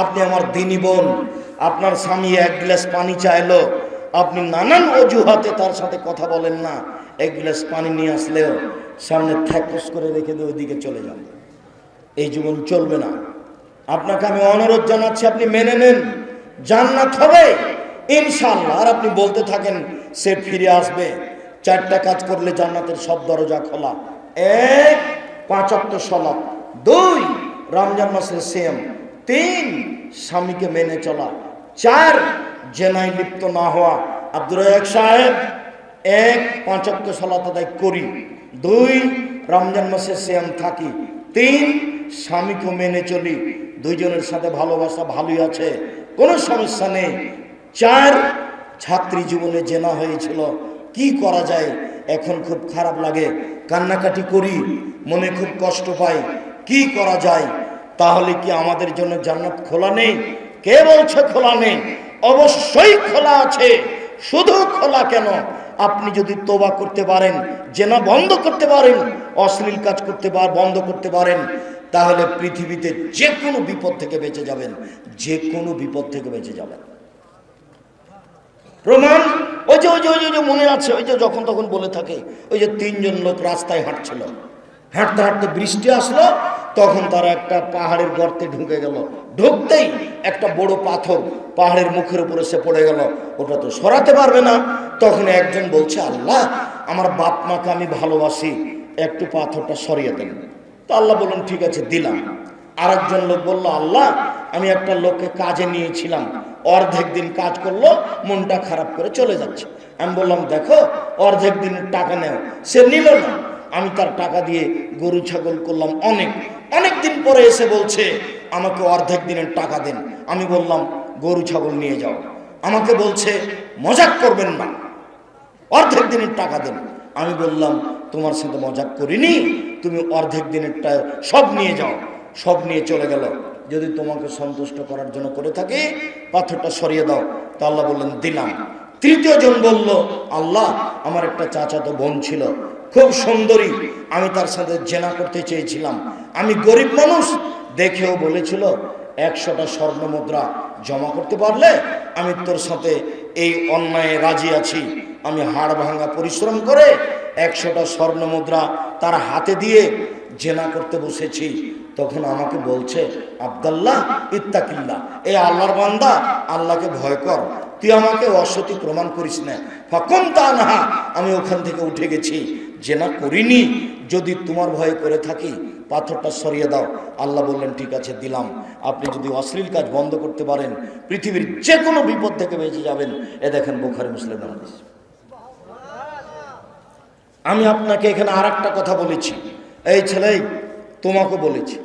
আপনি আমার দিনী বোন, আপনার স্বামী 1 গ্লাস পানি চাইলো, আপনি নানান অজুহাতে তার সাথে কথা বলেন না, এক গ্লাস পানি নিয়ে আসলেও সামনে থ্যাকস করে রেখে দিয়ে ওইদিকে চলে যান। এই জীবন চলবে না। আপনাকে আমি অনুরোধ জানাচ্ছি, আপনি মেনে নেন, জান্নাত হবে ইনশাআল্লাহ। আর আপনি বলতে থাকেন সে ফিরে আসবে। 4টা কাজ করলে জান্নাতের সব দরজা খোলা। 1, 5 ওয়াক্ত সালাত, 2, রমজান মাসের সিয়াম, 3, স্বামীকে মেনে চলা, 4, জেনায় লিপ্ত না হওয়া। আব্দুর রাজ্জাক সাহেব 1, 5 ওয়াক্ত সালাত আদায় করি, 2, রমজান মাসে সিয়াম থাকি, 3, স্বামীকে মেনে চলি, দুইজনের সাথে ভালোবাসা ভালোই আছে, কোনো সমস্যা নেই, 4, ছাত্রী জীবনে জেনা হয়েছিল, কি করা যায়, এখন খুব খারাপ লাগে, কান্নাকাটি করি, মনে খুব কষ্ট পাই, কি করা যায়? তাহলে কি আমাদের জন্য জান্নাত খোলা নেই? কে বলছে খোলা নেই? অবশ্যই খোলা আছে। শুধু খোলা কেন, আপনি যদি তওবা করতে পারেন, জেনা বন্ধ করতে পারেন, অশ্লীল কাজ করতে বন্ধ করতে পারেন, তাহলে পৃথিবীতে যে কোনো বিপদ থেকে বেঁচে যাবেন, যে কোনো বিপদ থেকে বেঁচে যাবেন। প্রমাণ ওই যে মনে আছে, ওই যে যখন তখন বলে থাকে, ওই যে 3 জন লোক রাস্তায় হাঁটছিল, হাঁটতে হাঁটতে বৃষ্টি আসলো, তখন তারা একটা পাহাড়ের গর্তে ঢুকে গেল, ঢুকতেই একটা বড় পাথর পাহাড়ের মুখের উপরে সে পড়ে গেল, ওটা তো সরাতে পারবে না। তখন একজন বলছে, আল্লাহ, আমার বাপ মাকে আমি ভালোবাসি, একটু পাথরটা সরিয়ে দেন। তো আল্লাহ বললেন, ঠিক আছে, দিলাম। আরেকজন লোক বলল, আল্লাহ, আমি একটা লোককে কাজে নিয়েছিলাম, অর্ধেক দিন কাজ করলো, মনটা খারাপ করে চলে যাচ্ছে। আমি বললাম, দেখো, অর্ধেক দিনের টাকা নেও। সে নিল না। আমি তার টাকা দিয়ে গরু ছাগল করলাম, অনেক দিন পরে এসে বলছে, আমাকে অর্ধেক দিনের টাকা দেন। আমি বললাম, গরু ছাগল নিয়ে যাও। আমাকে বলছে, মজাক করবেন না, অর্ধেক দিনের টাকা দেন। আমি বললাম, তোমার সাথে মজাক করিনি, তুমি অর্ধেক দিনেরটা সব নিয়ে যাও। সব নিয়ে চলে গেল। যদি তোমাকে সন্তুষ্ট করার জন্য করে থাকে, পাথরটা সরিয়ে দাও। তো আল্লাহ বললেন, দিলাম। তৃতীয় জন বলল, আল্লাহ, আমার একটা চাচাতো বোন ছিল, খুব সুন্দরী, আমি তার সাথে জেনা করতে চেয়েছিলাম, আমি গরিব মানুষ, দেখেও বলেছিল 100টা স্বর্ণ মুদ্রা জমা করতে পারলে আমি তোর সাথে এই অন্যায় রাজি আছি। আমি হাড় ভাঙা পরিশ্রম করে 100টা স্বর্ণ মুদ্রা তার হাতে দিয়ে জেনা করতে বসেছি। তখন আমাকে বলছে, আব্দুল্লাহ ইত্তাকিল্লাহ, এ আল্লাহর বান্দা, আল্লাহকে ভয় কর, তুই আমাকে অসতী প্রমাণ করিস না। ফাকুম তানহা, আমি ওখান থেকে উঠে গেছি, জেনা করিনি। যদি তোমার ভয় করে থাকি, পাথরটা সরিয়ে দাও। আল্লাহ বললেন, ঠিক আছে, দিলাম। আপনি যদি অশ্লীল কাজ বন্ধ করতে পারেন, পৃথিবীর যে কোনো বিপদ থেকে বেঁচে যাবেন। এ দেখেন বুখারী মুসলিম হাদিস। আমি আপনাকে এখানে আর একটা কথা বলেছি, এই ছেলে, তোমাকে বলেছি,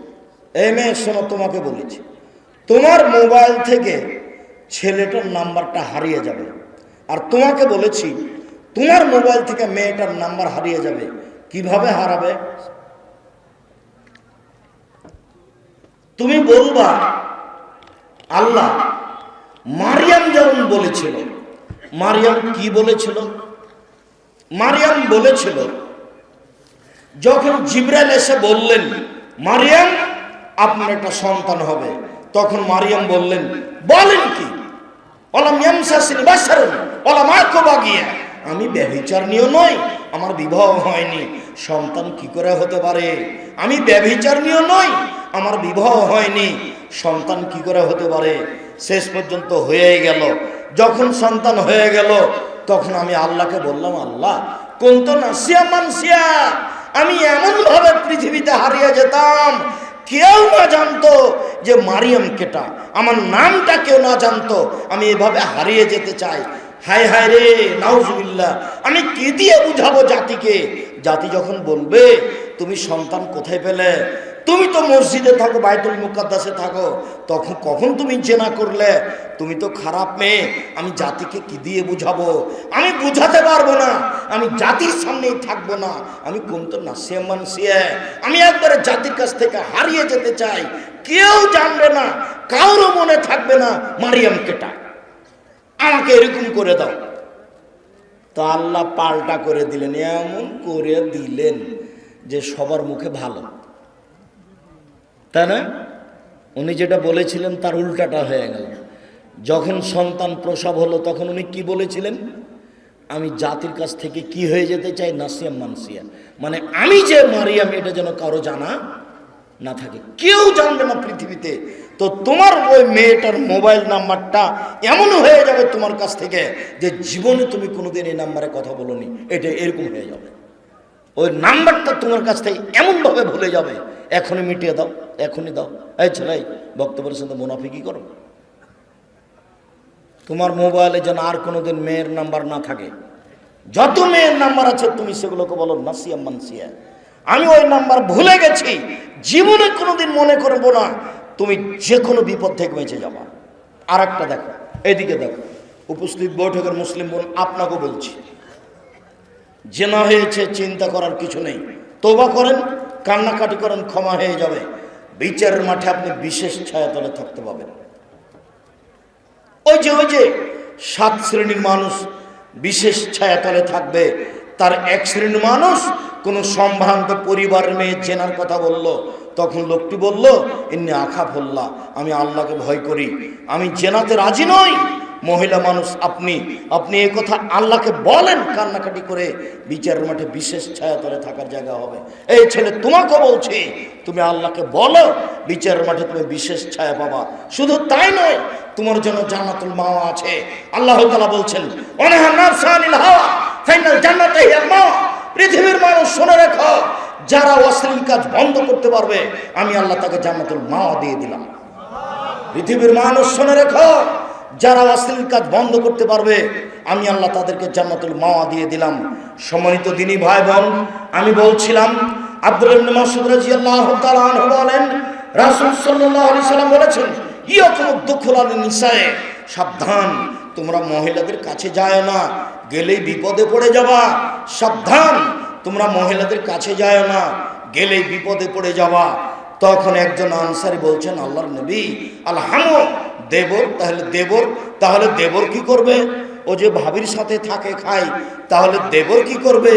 এই মেয়ে শোনো, তোমাকে বলেছি, তোমার মোবাইল থেকে ছেলেটার নাম্বারটা হারিয়ে যাবে। আর তোমাকে বলেছি, তোমার মোবাইল থেকে মেয়েটার নাম্বার হারিয়ে যাবে। কিভাবে হারাবে? তুমি বলবা, আল্লাহ, মারিয়াম যেমন বলেছিল। মারিয়াম কি বলেছিল? মারিয়াম বলেছিল, যখন জিবরাইল এসে বললেন, মারিয়াম, আপনার একটা সন্তান হবে, তখন মারিয়াম বললেন, বলেন কি? আমি ব্যভিচারিণী নই, আমার বিবাহ হয়নি, সন্তান কি করে হতে পারে? আমি ব্যভিচারিণী নই, আমার বিবাহ হয়নি, সন্তান কি করে হতে পারে? শেষ পর্যন্ত হয়ে গেল। যখন সন্তান হয়ে গেল, তখন আমি আল্লাহকে বললাম, আল্লাহ, কুনতু নাসিয়া মানসিয়া, আমি এমন ভাবে পৃথিবীতে হারিয়ে যেতাম, কেউ না জানতো যে মারিয়াম কেটা, আমার নামটা কেউ না জানতো, আমি এভাবে হারিয়ে যেতে চাই। হায় হায় রে, নাউজুবিল্লাহ, আমি কি দিয়ে বুঝাবো জাতিকে? জাতি যখন বলবে, তুমি সন্তান কোথায় পেলে? তুমি তো মসজিদে থাকো, বাইতুল মুকাদ্দাসে থাকো, তখন কখন তুমি জেনা করলে? তুমি তো খারাপ মেয়ে। আমি জাতিকে কি দিয়ে বুঝাবো? আমি বুঝাতে পারবো না, আমি জাতির সামনেই থাকবো না। আমি কুনতু নাসিয়া মানসিয়া, আমি একবারে জাতির কাছ থেকে হারিয়ে যেতে চাই, কেউ জানবে না, কারো মনে থাকবে না মারিয়াম কেটা, আমাকে এরকম করে দাও। তো আল্লাহ পাল্টা করে দিলেন, এমন করে দিলেন যে সবার মুখে ভালো, তাই না? উনি যেটা বলেছিলেন তার উল্টাটা হয়ে গেল। যখন সন্তান প্রসব হলো তখন উনি কি বলেছিলেন? আমি জাতির কাছ থেকে কি হয়ে যেতে চাই, নাসিয়া মানসিয়া, মানে আমি যে মারিয়াম এটা যেন কারো জানা না থাকে, কেউ জানবে না পৃথিবীতে। তো তোমার ওই মেয়েটার মোবাইল নাম্বারটা এমন হয়ে যাবে তোমার কাছ থেকে যে জীবনে তুমি কোনোদিন এই নাম্বারে কথা বলোনি, এটা এরকম হয়ে যাবে। ওই নাম্বারটা তোমার কাছ থেকে এমনভাবে ভুলে যাবে, এখনই মিটিয়ে দাও, এখনই দাও। এই ছেলে, বক্তব্যের সাথে মুনাফিকি করো। তোমার মোবাইলে যেন আর কোনোদিন মেয়ের নাম্বার না থাকে। যত মেয়ের নাম্বার আছে তুমি সেগুলোকে বলো নাসিয়া মানসিয়া, আমি ওই নাম্বার ভুলে গেছি, জীবনে কোনোদিন মনে করবো না। তুমি যে কোনো বিপদ থেকে বেঁচে যাবা। আর একটা দেখো, এদিকে দেখো, উপস্থিত বৈঠকের মুসলিম বোন, আপনাকে বলছি, জেনা হয়েছে, চিন্তা করার কিছু নেই, তওবা করেন, কান্নাকাটি করেন, ক্ষমা হয়ে যাবে। বিচারের মাঠে আপনি বিশেষ ছায়াতলে থাকতে পাবেন। ওই যে 7 শ্রেণীর মানুষ বিশেষ ছায়াতলে থাকবে, তার এক শ্রেণীর মানুষ কোন সম্ভ্রান্ত পরিবারের মেয়ে জেনার কথা বলল, তখন লোকটি বলল, ইন্নী আখাফুল্লাহ, আমি আল্লাহকে ভয় করি, আমি জেনাতে রাজি নই। মহিলা মানুষ, আপনি এই কথা আল্লাহকে বলেন, কান্নাকাটি করে বিচারের মাঠে বিশেষ ছায়াতলে থাকার জায়গা হবে। এই ছেলে, তোমাকে বলছি, তুমি আল্লাহকে বলো, বিচারের মাঠে তুমি বিশেষ ছায়া পাবা। শুধু তাই নয়, তোমার জন্য জান্নাতুল মাওয়া আছে। আল্লাহ তাআলা বলছেন, ওয়ানাহা নাফসা আনিল হাওয়া ফাইনাল জান্নাতা হিয়াল মাওয়া। পৃথিবীর মানুষ শুনে রাখো, যারা অশ্লীল কাজ বন্ধ করতে পারবে, আমি আল্লাহ তাকে জান্নাতুল মাওয়া দিয়ে দিলাম। পৃথিবীর মানুষ শুনে রাখো, যারা অশ্লীল কাজ বন্ধ করতে পারবে, আমি আল্লাহ তাদেরকে জান্নাতুল মাওয়া দিয়ে দিলাম। সম্মানিত দিনী ভাই বোন, আমি বলছিলাম, আব্দুল্লাহ ইবনে মাসউদ রাদিয়াল্লাহু তাআলা আনহু বলেন, রাসূল সাল্লাল্লাহু আলাইহি সাল্লাম বলেছেন, ইয়াকুমুদ দুখুলান নিসায়ে, সাবধান, তোমরা মহিলাদের কাছে যায় না, গেলেই বিপদে পড়ে যাবা। সাবধান, তোমরা মহিলাদের কাছে যায় না, গেলেই বিপদে পড়ে যাবা। তখন একজন আনসারী বলছেন, আল্লাহর নবী, আলহামু, দেবর, তাহলে দেবর কি করবে? ও যে ভাবির সাথে থাকে খায়, তাহলে দেবর কি করবে?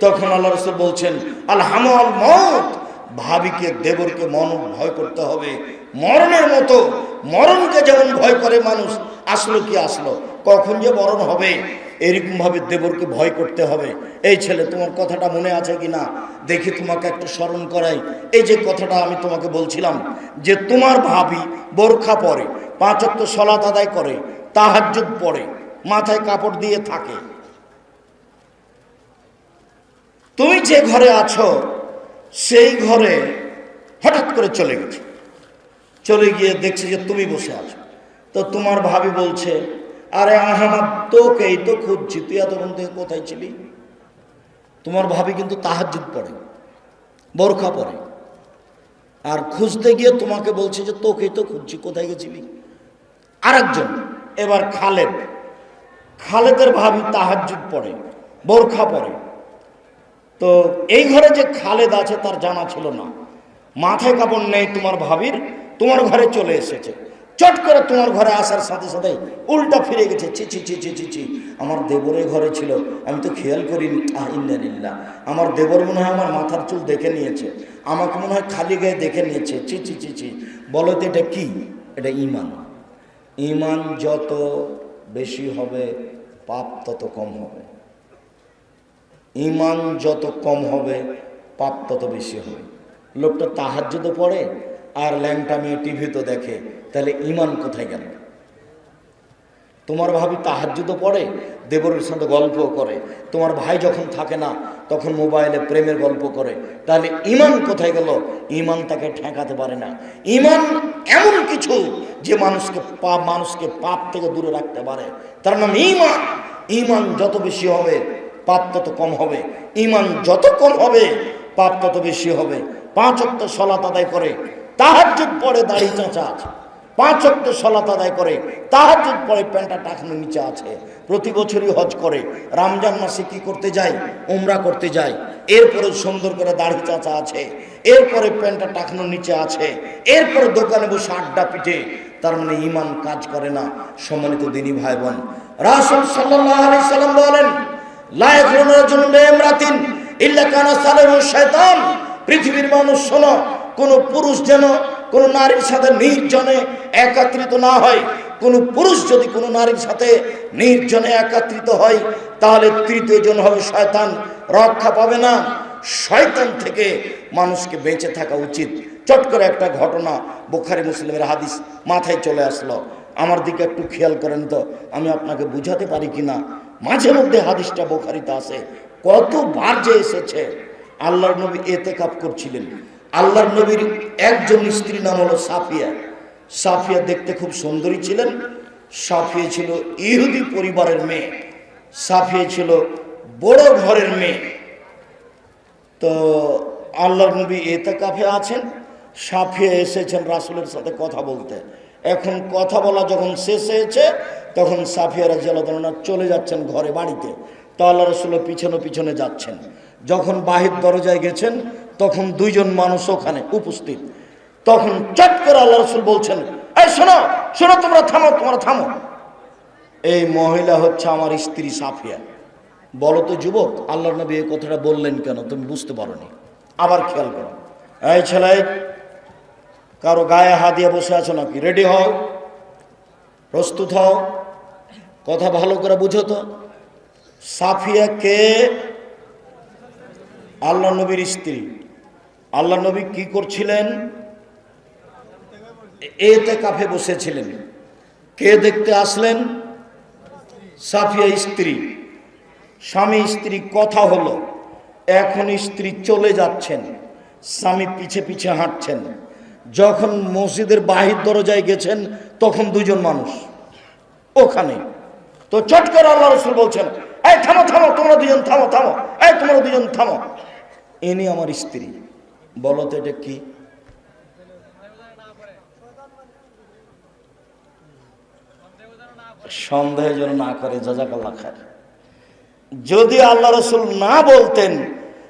তখন আল্লাহ রাসূল বলছেন, আলহামু আল মউত, ভাবিকে, দেবরকে ভয় করতে হবে মরণের মতো। মরণকে যেমন ভয় করে মানুষ, আসলো কি আসলো, কখন যে মরণ হবে, এরকম ভাবে দেবরকে ভয় করতে হবে। এই ছেলে, তোমার কথাটা মনে আছে কিনা দেখি, তোমাকে একটু স্মরণ করাই। এই যে কথাটা আমি তোমাকে বলছিলাম, যে তোমার ভাবি বোরখা পরে, 5 ওয়াক্ত সালাত আদায় করে, তাহাজ্জুদ পড়ে, মাথায় কাপড় দিয়ে থাকে, তুমি যে ঘরে আছো সেই ঘরে হঠাৎ করে চলে গেছে, চলে গিয়ে দেখছে যে তুমি বসে আছো। তো তোমার ভাবি বলছে, আরে আহমদ, তোকেই তো খুঁজছি, তুই এতক্ষণ থেকে কোথায় ছিলি? তোমার ভাবি কিন্তু তাহাজ্জুদ পড়ে, বোরখা পরে, আর খুঁজতে গিয়ে তোমাকে বলছে যে তোকেই তো খুঁজছি, কোথায় গেছিলি? আরেকজন, এবার খালেদের ভাবি তাহাজ্জুদ পড়ে, বোরখা পরে। তো এই ঘরে যে খালেদ আছে তার জানা ছিল না, মাথায় কাপড় নেই তোমার ভাবির, তোমার ঘরে চলে এসেছে। চট করে তোমার ঘরে আসার সাথে সাথে উল্টা ফিরে গেছে, ছি ছি ছি ছি ছি ছি, আমার দেবরের ঘরে ছিল, আমি তো খেয়াল করিনি। ইন্নালিল্লাহ, আমার দেবর মনে হয় আমার মাথার চুল দেখে নিয়েছে, আমাকে মনে হয় খালি গায়ে দেখে নিয়েছে, ছি ছি ছি ছি। বলো তো এটা কি? এটা ঈমান। ঈমান যত বেশি হবে, পাপ তত কম হবে। ঈমান যত কম হবে, পাপ তত বেশি হবে। লোকটা তাহাজ্জুদে পড়ে আর ল্যাংটা মেয়ে টিভি তো দেখে, তাহলে ঈমান কোথায় গেল? তোমার ভাবি তাহাজ্জুদে পড়ে, দেবরের সাথে গল্প করে, তোমার ভাই যখন থাকে না তখন মোবাইলে প্রেমের গল্প করে, তাহলে ঈমান কোথায় গেল? ঈমান তাকে ঠেকাতে পারে না। ঈমান এমন কিছু যে মানুষকে পাপ থেকে দূরে রাখতে পারে, তার নাম ঈমান। ঈমান যত বেশি হবে, পাপ তত কম হবে। ঈমান যত কম হবে, পাপ তত বেশি হবে। 5 ওয়াক্ত সালাত আদায় করে, তাহাজ্জুদ পড়ে, দাড়ি চাঁচা আছে, 5 ওয়াক্ত সালাত আদায় করে, তাহাজ্জুদ পড়ে, প্যান্টটা টাকনো নিচে আছে, প্রতি বছরই হজ করে, রমজান মাসে কি করতে যায়? উমরা করতে যায়। এরপরে সুন্দর করে দাড়ি চাঁচা আছে, এরপরে প্যান্টটা টাকনো নিচে আছে, এরপরে দোকানে বসে আড্ডা পিটে, তার মানে ঈমান কাজ করে না। সম্মানিত দিনী ভাই বোন, রাসূল সাল্লাল্লাহু আলাইহি সাল্লাম বলেন, লা ইয়াখলুনা রাজুলুন বিইমরাতিন ইল্লা কানা সালাহু শাইতান। পৃথিবীর মানুষ শোনো, কোন পুরুষ যেন কোন নারীর সাথে নির্জনে একত্রিত না হয়, কোন পুরুষ যদি কোনো নারীর সাথে নির্জনে একত্রিত হয় তাহলে তৃতীয় জন হবে শয়তান, রক্ষা পাবে না। শয়তান থেকে মানুষকে বেঁচে থাকা উচিত। চট করে একটা ঘটনা, বুখারী মুসলিমের হাদিস মাথায় চলে আসলো, আমার দিকে একটু খেয়াল করেন তো, আমি আপনাকে বুঝাতে পারি কিনা। মাঝে মধ্যে হাদিসটা বুখারীতে আছে, কতবার যে এসেছে। আল্লাহর নবী ইতিকাফ করছিলেন। আল্লাহর নবীর একজন স্ত্রী নাম হলো সাফিয়া। সাফিয়া দেখতে খুব সুন্দরী ছিলেন। সাফিয়া ছিল ইহুদি পরিবারের মেয়ে, সাফিয়া ছিল বড় ঘরের মেয়ে। তো আল্লাহর নবী ইতিকাফে আছেন, সাফিয়া এসেছেন রাসূলের সাথে কথা বলতে। এখন কথা বলা যখন শেষ হয়েছে তখন সাফিয়া রাদিয়াল্লাহু আনহা চলে যাচ্ছেন ঘরে বাড়িতে। তো আল্লাহ রাসূল পিছনে পিছনে যাচ্ছেন। যখন বাহির দরজায় গেছেন তখন দুইজন মানুষ ওখানে উপস্থিত। তখন চট করে আল্লাহ রাসূল বলছেন, এই শোনো শোনো, তোমরা থামো, তোমরা থামো। এই মহিলা হচ্ছে আমার স্ত্রী সাফিয়া। বলো তো যুবক, আল্লাহর নবী এই কথাটা বললেন কেন, তুমি বুঝতে পারোনি? আবার খেয়াল করো। এই ছেলে, কারো গায়ে হাত দিয়ে বসে আছো নাকি? রেডি হও, প্রস্তুত হও, কথা ভালো করে বুঝো তো। সাফিয়া কে? আল্লাহ নবীর স্ত্রী। আল্লাহ নবী কি করছিলেন? ইতিকাফে বসেছিলেন। কে দেখতে আসলেন? সাফিয়া স্ত্রী। স্বামী স্ত্রী কথা হলো। এখন স্ত্রী চলে যাচ্ছেন, স্বামী পিছে পিছে হাঁটছেন। যখন মসজিদের বাহির দরজায় গেছেন তখন দুজন মানুষ ওখানে। তো চট করে আল্লাহ রাসূল বলছেন, এই থামো থামো, তোমরা দুজন থামো থামো, এই তোমরা দুজন থামো, ইনি আমার স্ত্রী। বলো তো এটা কি? সন্দেহ যেন না করে, জাযাকাল্লাহ খায়র। যদি আল্লাহ রাসূল না বলতেন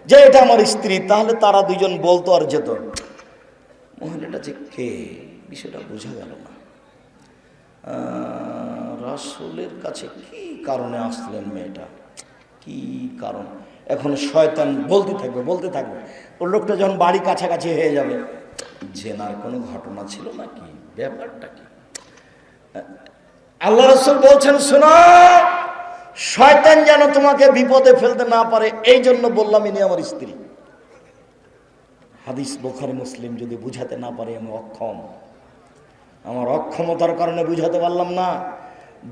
যে এটা আমার স্ত্রী, তাহলে তারা দুজন বলতো আর যেত, মহিলাটা যে কে, বিষয়টা বোঝা গেল না। রাসূলের কাছে কি কারণে আসলেন মেয়েটা, কি কারণ? এখন শয়তান বলতে থাকবে বলতে থাকবে। ওর লোকটা যখন বাড়ি কাছাকাছি হয়ে যাবে, জেনার কোনো ঘটনা ছিল নাকি, ব্যাপারটা কি? আল্লাহ রাসূল বলছেন, শোনো, শয়তান যেন তোমাকে বিপদে ফেলতে না পারে, এই জন্য বললাম ইনি আমার স্ত্রী। হাদিস বুখারী মুসলিম যদি বুঝাতে না পারে আমি অক্ষম। আমার অক্ষমতার কারণে বুঝাতে পারলাম না।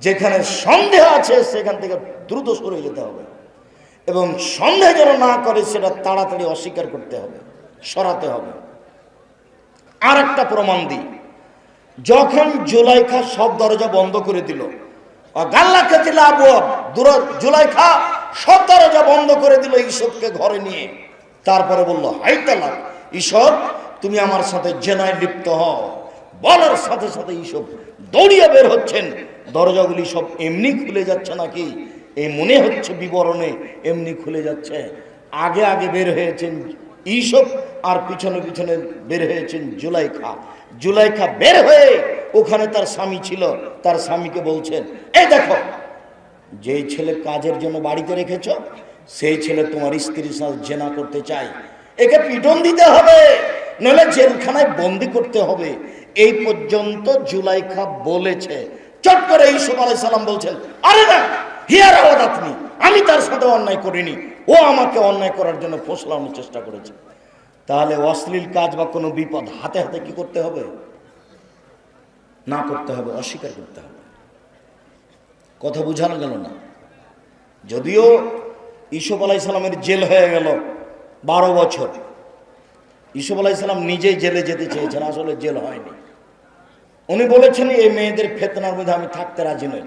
যেখানে সন্দেহ আছে সেখান থেকে দ্রুত সরে যেতে হবে, এবং সন্দেহ যেন না করে সেটা তাড়াতাড়ি অস্বীকার করতে হবে, সরাতে হবে। আর একটা প্রমাণ দিই, যখন জুলাইখা সব দরজা বন্ধ করে দিল, জুলাইখা সব দরজা বন্ধ করে দিল ইসবকে ঘরে নিয়ে, তারপরে বলল, হাই তালাক, ইসব তুমি আমার সাথে জেনায় লিপ্ত হও। বলার সাথে সাথে ইসব দৌড়িয়ে বের হচ্ছেন। দরজাগুলি সব এমনি খুলে যাচ্ছে নাকি, এই মনে হচ্ছে বিবরণে এমনি খুলে যাচ্ছে। আগে আগে বের হয়েছেন ইসব, আর পিছনে পিছনে বের হয়েছেন জুলাইখা। জুলাইখা বের হয়ে ওখানে তার স্বামী ছিল, তার স্বামীকে বলছেন, এই দেখো, যেই ছেলে কাজের জন্য বাড়িতে রেখেছ সেই ছেলে তোমার স্ত্রীর সাথে জেনা করতে চায়, একে পিটন দিতে হবে, নইলে জেলখানায় বন্দি করতে হবে। এই পর্যন্ত জুলাইখা বলেছে। চট করে ইউসুফ আলাইহিস সালাম বলছেন, আরে না, হিয়ার আওয়াজ আপনি, আমি তার সাথে অন্যায় করিনি, ও আমাকে অন্যায় করার জন্য ফসলানোর চেষ্টা করেছে। তাহলে অশ্লীল কাজ বা কোনো বিপদ হাতে হাতে কি করতে হবে? না করতে হবে, অস্বীকার করতে হবে। কথা বুঝানো গেল না? যদিও ইউসুফ আলাইহিস সালামের জেল হয়ে গেল 12 বছর। ইউসুফ আলাইহিস সালাম নিজেই জেলে যেতে চেয়েছেন, আসলে জেল হয়নি। উনি বলেছেন, এই মেয়েদের ফিতনার মধ্যে আমি থাকতে রাজি নই,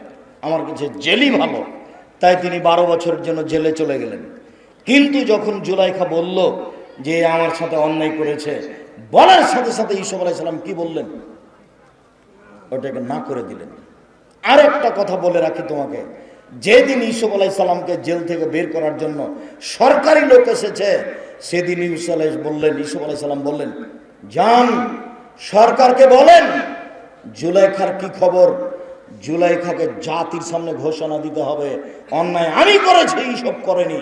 আমার কাছে জেলই ভালো। তাই তিনি 12 বছরের জন্য জেলে চলে গেলেন। কিন্তু যখন জুলাইখা বলল যে আমার সাথে অন্যায় করেছে, বলার সাথে সাথে ইউসুফ আলাইহিস সালাম কি বললেন? ওটাকে না করে দিলেন। আর একটা কথা বলে রাখি তোমাকে, যেদিন ইউসুফ আলাইহিস সালামকে জেল থেকে বের করার জন্য সরকারি লোক এসেছে, সেদিন ইউসুফ আলাইহিস সালাম বললেন, যান সরকারকে বলেন জুলাইখার কি খবর। জুলাইখাকে জাতির সামনে ঘোষণা দিতে হবে, অন্যায় আমি করেছি, এইসব করেনি।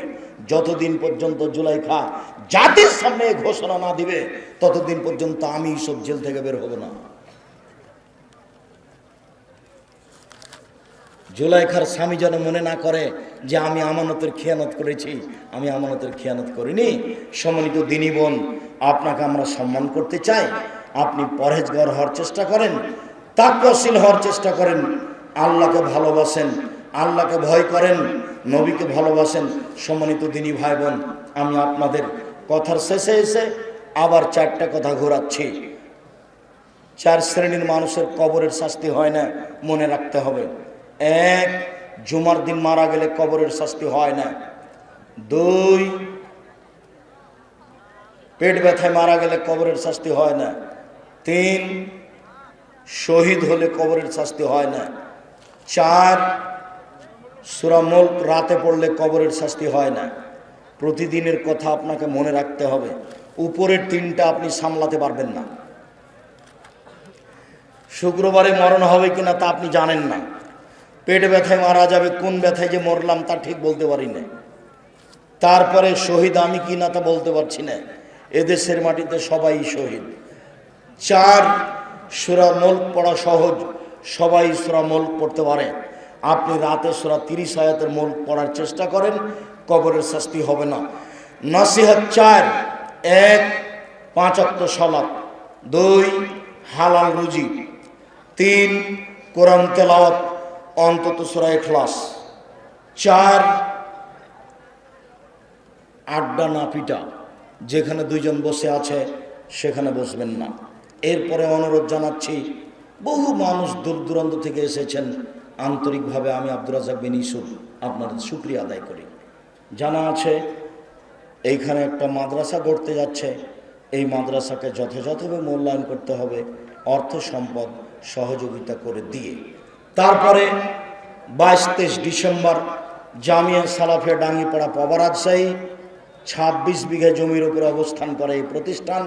যতদিন পর্যন্ত জুলাইখা জাতির সামনে ঘোষণা না দিবে ততদিন পর্যন্ত আমি এইসব জেল থেকে বের হব না। জুলাইখার স্বামী যেন মনে না করে যে আমি আমানতের খেয়ানত করেছি, আমি আমানতের খেয়ানত করিনি। সম্মানিত দিনী বোন, আপনাকে আমরা সম্মান করতে চাই। আপনি পরহেজগার হওয়ার চেষ্টা করেন, তাকওয়াশীল হওয়ার চেষ্টা করেন, আল্লাহকে ভালোবাসেন, আল্লাহকে ভয় করেন, নবীকে ভালোবাসেন। সম্মানিত দিনী ভাই বোন, আমি আপনাদের কথার শেষে এসে আবার চারটা কথা ঘোরাচ্ছি। 4 শ্রেণীর মানুষের কবরের শাস্তি হয় না, মনে রাখতে হবে। 1, জুমার দিন মারা গেলে কবরের শাস্তি হয় না। 2, পেট ব্যথায় মারা গেলে কবরের শাস্তি হয় না। 3, শহীদ হলে কবরের শাস্তি হয় না। 4, সূরা মুলক রাতে পড়লে কবরের শাস্তি হয় না। প্রতিদিনের কথা আপনাকে মনে রাখতে হবে। উপরের 3টা আপনি সামলাতে পারবেন না। শুক্রবারে মরণ হবে কিনা তা আপনি জানেন না। পেট ব্যথায় মারা যাবে, কোন ব্যথায় যে মরলাম তা ঠিক বলতে পারি না। তারপরে শহীদ আমি কি না তা বলতে পারছি না। এদেশের মাটিতে সবাই শহীদ। 4, সূরা মুলক পড়া সহজ, সবাই সূরা মুলক পড়তে পারে। আপনি রাতে সূরা 30 আয়াতের মুলক পড়ার চেষ্টা করেন, কবরের শাস্তি হবে না। নসিহত 4, 1, 5 ওয়াক্ত সালাত। 2, হালাল রুজি। 3, কোরআন তেলাওয়াত, অন্তত সূরা ইখলাস। 4, আড্ডা না পিটা, যেখানে 2 জন বসে আছে সেখানে বসবেন না। এরপরে অনুরোধ জানাচ্ছি, বহু মানুষ দূর দূরান্ত থেকে এসেছেন, আন্তরিকভাবে আমি আব্দুর রাজ্জাক বিন ইউসুফ আপনাদের শুকরিয়া আদায় করি। জানা আছে এইখানে একটা মাদ্রাসা গড়তে যাচ্ছে, এই মাদ্রাসাকে যথাযথভাবে মূল্যায়ন করতে হবে, অর্থ সম্পদ সহযোগিতা করে দিয়ে। তারপরে 22-23 ডিসেম্বর জামিয়া সালাফিয়া ডাঙ্গিপাড়া পাবা রাজশাহী, 26 বিঘা জমির উপরে অবস্থান করে এই প্রতিষ্ঠান।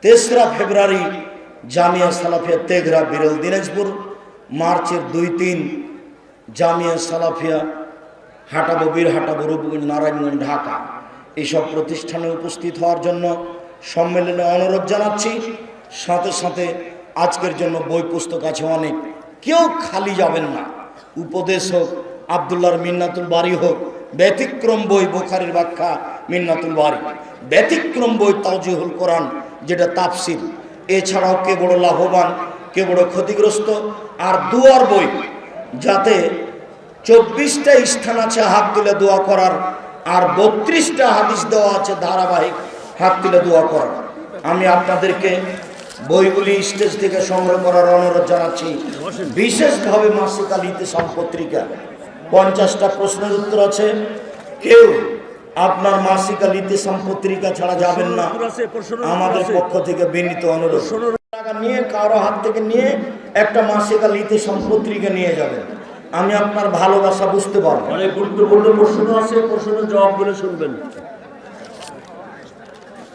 3রা ফেব্রুয়ারি জামিয়া সালাফিয়া তেঘরা বিরল দিনাজপুর। মার্চের 2-3 জামিয়া সালাফিয়া হাটাবো, বীরহাটাবো, রূপগঞ্জ, নারায়ণগঞ্জ, ঢাকা। এইসব প্রতিষ্ঠানে উপস্থিত হওয়ার জন্য সম্মেলনে অনুরোধ জানাচ্ছি। সাথে সাথে আজকের জন্য বই পুস্তক আছে অনেক, কেউ খালি যাবেন না। উপদেশ হোক, আব্দুল্লাহর মিন্নাতুল বারী হোক, ব্যতিক্রম বই বুখারীর ব্যাখ্যা মিন্নাতুল বারী, ব্যতিক্রম বই তাওজিহুল কোরআন যেটা তাফসীর। এছাড়াও কে বড় লাভবান, কে বড় ক্ষতিগ্রস্ত, আর দুয়ার বই, যাতে 24টা স্থান আছে হাত তুলে দোয়া করার, আর 32টা হাদিস দেওয়া আছে ধারাবাহিক হাত তুলে দোয়া করার। আমি আপনাদেরকে বইগুলি স্টেজ থেকে সংগ্রহ করার অনুরোধ জানাচ্ছি। বিশেষভাবে মাসিক আল ইতিসাম পত্রিকা, 50টা প্রশ্নের উত্তর আছে। কেউ আপনার মাসিক আল ইতিসাম পত্রিকা ছাড়া যাবেন না, আমাদের পক্ষ থেকে বিনীত অনুরোধ। টাকা নিয়ে কারো হাত থেকে নিয়ে একটা মাসিক আল ইতিসাম পত্রিকা নিয়ে যাবেন, আমি আপনার ভালোবাসা বুঝতে পারবো। অনেক গুরুত্বপূর্ণ প্রশ্ন আছে, প্রশ্নের জবাবগুলো শুনবেন।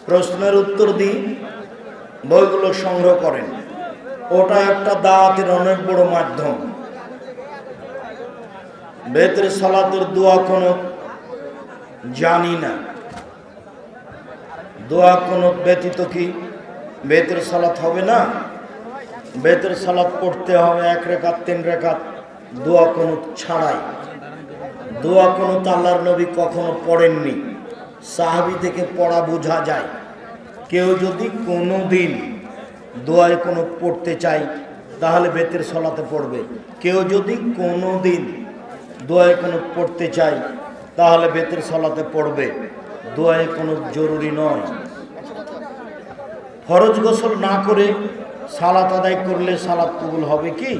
প্রশ্নের উত্তর দিই, বইগুলো সংগ্রহ করেন। ওটা একটা দাওয়াতের অনেক বড় মাধ্যম। বেতের সালাতের দোয়া কোনো জানি না, দোয়া কোনো ব্যতীত কি বেতের সালাত হবে না? বেতের সালাত পড়তে হবে 1 রাকাত 3 রাকাত, দোয়া কোনো ছাড়াই। দোয়া কোনো আল্লাহর নবী কখনো পড়েননি, সাহাবী থেকে পড়া বোঝা যায়। কেউ যদি কোনো দিন দোয়ায় কোনো পড়তে চায় তাহলে বেতের সালাতে পড়বে। কেউ যদি কোনো দিন দোয়ায় কোনো পড়তে চায় তাহলে বেতের সালাতে পড়বে। দোয়ায় কোনো জরুরি নয়। ফরজ গোসল না করে সালাত আদায় করলে সালাত কবুল হবে কি?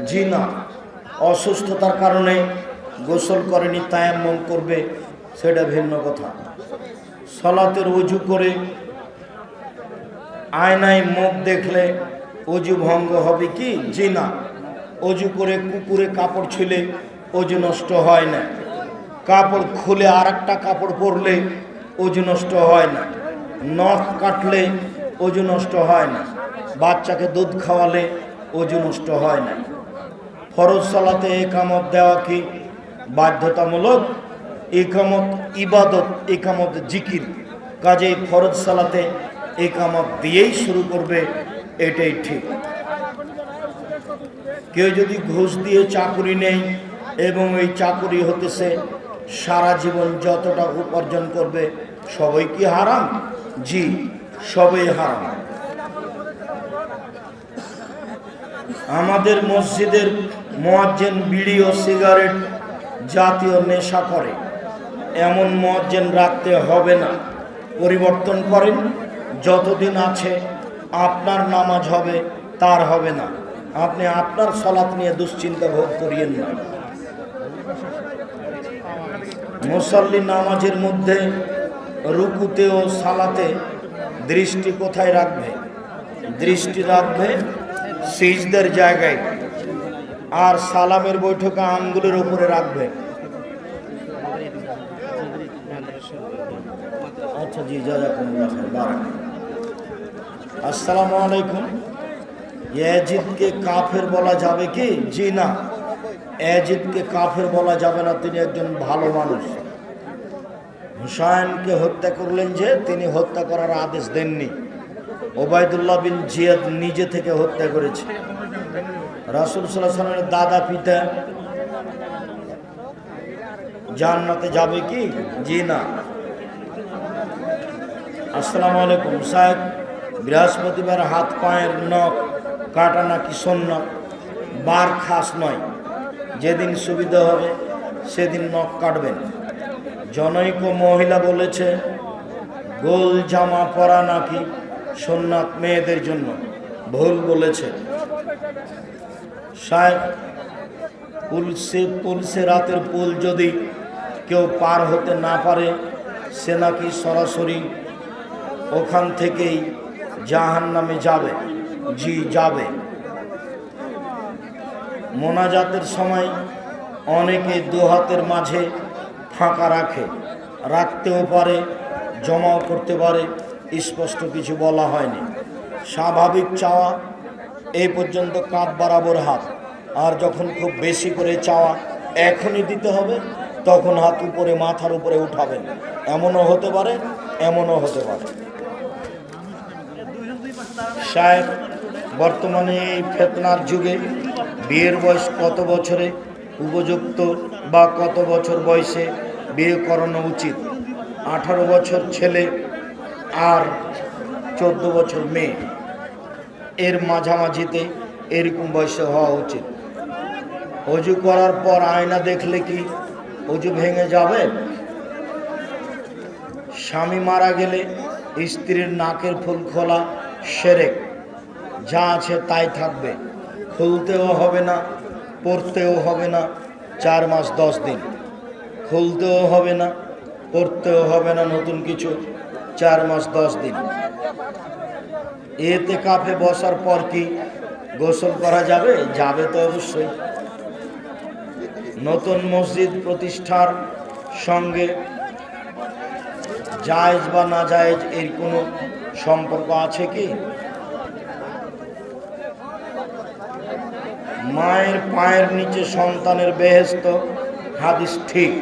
জি না। অসুস্থতার কারণে গোসল করেনি, তায়াম্মুম করবে, সেটা ভিন্ন কথা। সালাতের ওযু করে আয়নায় মুখ দেখলে ওযু ভঙ্গ হবে কি? জি না। ওযু করে কুকুরে কাপড় ছুলে ওযু নষ্ট হয় না। কাপড় খুলে আর একটা কাপড় পরলে ওযু নষ্ট হয় না। নখ কাটলে ওযু নষ্ট হয় না। বাচ্চাকে দুধ খাওয়ালে ওযু নষ্ট হয় না। ফরজ সালাতে ইকামত দেওয়া কি বাধ্যতামূলক? ইকামত ইবাদত, ইকামত জিকির, কাজেই ফরজ সালাতে ইকামত দিয়েই শুরু করবে, এটাই ঠিক। কেউ যদি ঘুষ দিয়ে চাকুরি নেয় এবং এই চাকুরি হতেছে সারা জীবন যতটা উপার্জন করবে, সবই কি হারাম? জি, সবই হারাম। আমাদের মসজিদের মুয়াজ্জিন বিড়ি ও সিগারেট জাতীয় নেশা করে, এমন মুয়াজ্জিন রাখতে হবে না। পরিবর্তন করেন। যতদিন আছে আপনার নামাজ হবে, তার হবে না। আপনি আপনার সালাত নিয়ে দুশ্চিন্তা ভোগ করিয়েন না। মুসল্লি নামাজের মধ্যে রুকুতে ও সালাতে দৃষ্টি কোথায় রাখবে? দৃষ্টি রাখবে সিজদার জায়গায়, আর সালামের বৈঠকে আঙ্গুলের উপরে রাখবে। আচ্ছা জি, জাযাকুমুল্লাহ খাইর। আসসালামু আলাইকুম। ইয়াজিদকে কাফের বলা যাবে কি? জি না, ইয়াজিদকে কাফের বলা যাবে না, তিনি একজন ভালো মানুষ। হুসাইনকে হত্যা করলেন যে, তিনি হত্যা করার আদেশ দেননি। ওবায়দুল্লাহ বিন জিয়াদ নিজে থেকে হত্যা করেছে। রাসূল সাল্লাল্লাহু আলাইহি ওয়াসাল্লামের দাদা পিতা জান্নাতে যাবে কি? জি না। আসসালামু আলাইকুম সাহেব, বৃহস্পতিবার হাত পায়ের নখ কাটা নাকি সুন্নাত? বার খাস নয়, যেদিন সুবিধা হবে সেদিন নখ কাটবেন। জনৈক মহিলা বলেছে গোল জামা পরা নাকি সুন্নাত মেয়েদের জন্য, ভুল বলেছে। সাহেব, পুলসে রাতের পুল যদি কেউ পার হতে না পারে, সে নাকি সরাসরি ওখান থেকেই জাহান্নামে যাবে? জি, যাবে। মোনাজাতের সময় অনেকে দু হাতের মাঝে ফাঁকা রাখে, রাখতেও পারে, জমাও করতে পারে, স্পষ্ট কিছু বলা হয়নি। স্বাভাবিক চাওয়া এই পর্যন্ত কাঁধ বরাবর হাত, আর যখন খুব বেশি করে চাওয়া এখনই দিতে হবে, তখন হাত উপরে মাথার উপরে উঠাবেন। এমনও হতে পারে, এমনও হতে পারে। সাহেব, বর্তমানে এই ফিতনার যুগে বিয়ের বয়স কত বছরে উপযুক্ত, বা কত বছর বয়সে বিয়ে করানো উচিত? 18 বছর ছেলে আর 14 বছর মেয়ে, এর মাঝামাঝিতে এরকম বয়সে হওয়া উচিত। অজু করার পর আয়না দেখলে কি অজু ভেঙে যাবে? স্বামী মারা গেলে স্ত্রীর নাকের ফুল খোলা শিরক, যা আছে তাই থাকবে, খুলতেও হবে না, পড়তেও হবে না 4 মাস 10 দিন। খুলতেও হবে না, পড়তেও হবে না নতুন কিছু 4 মাস 10 দিন। ইতিকাফে বসার পর কি গোসল করা যাবে? যাবে তো অবশ্যই। নতুন মসজিদ প্রতিষ্ঠার সঙ্গে জায়েজ বা না জায়েজ এর কোনো সম্পর্ক আছে কি? মায়ের পায়ের নিচে সন্তানের বেহেশত, হাদিস ঠিক।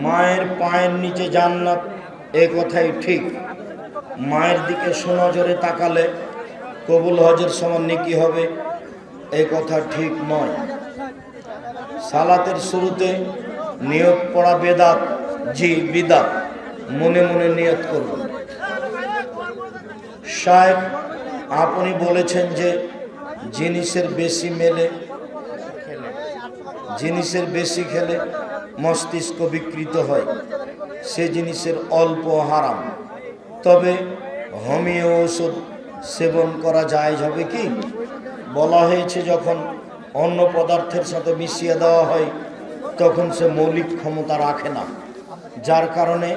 মায়ের পায়ের নিচে জান্নাত, এ কথাই ঠিক। মায়ের দিকে সুনজরে তাকালে কবুল হজের সমান নেকি হবে, এ কথা ঠিক নয়। সালাতের শুরুতে নিয়ত পড়া বেদাত? জি, বিদাত। মনে মনে নিয়ত করব। সাহেব, আপনি বলেছেন যে জিনিসের বেশি খেলে মস্তিষ্ক বিকৃত হয়, সে জিনিসের অল্প হারাম। তবে হোমিও ওষুধ সেবন করা জায়েজ হবে কি? বলা হয়েছে যখন অন্য পদার্থের সাথে মিশিয়ে দেওয়া হয় তখন সে মৌলিক ক্ষমতা রাখে না, যার কারণে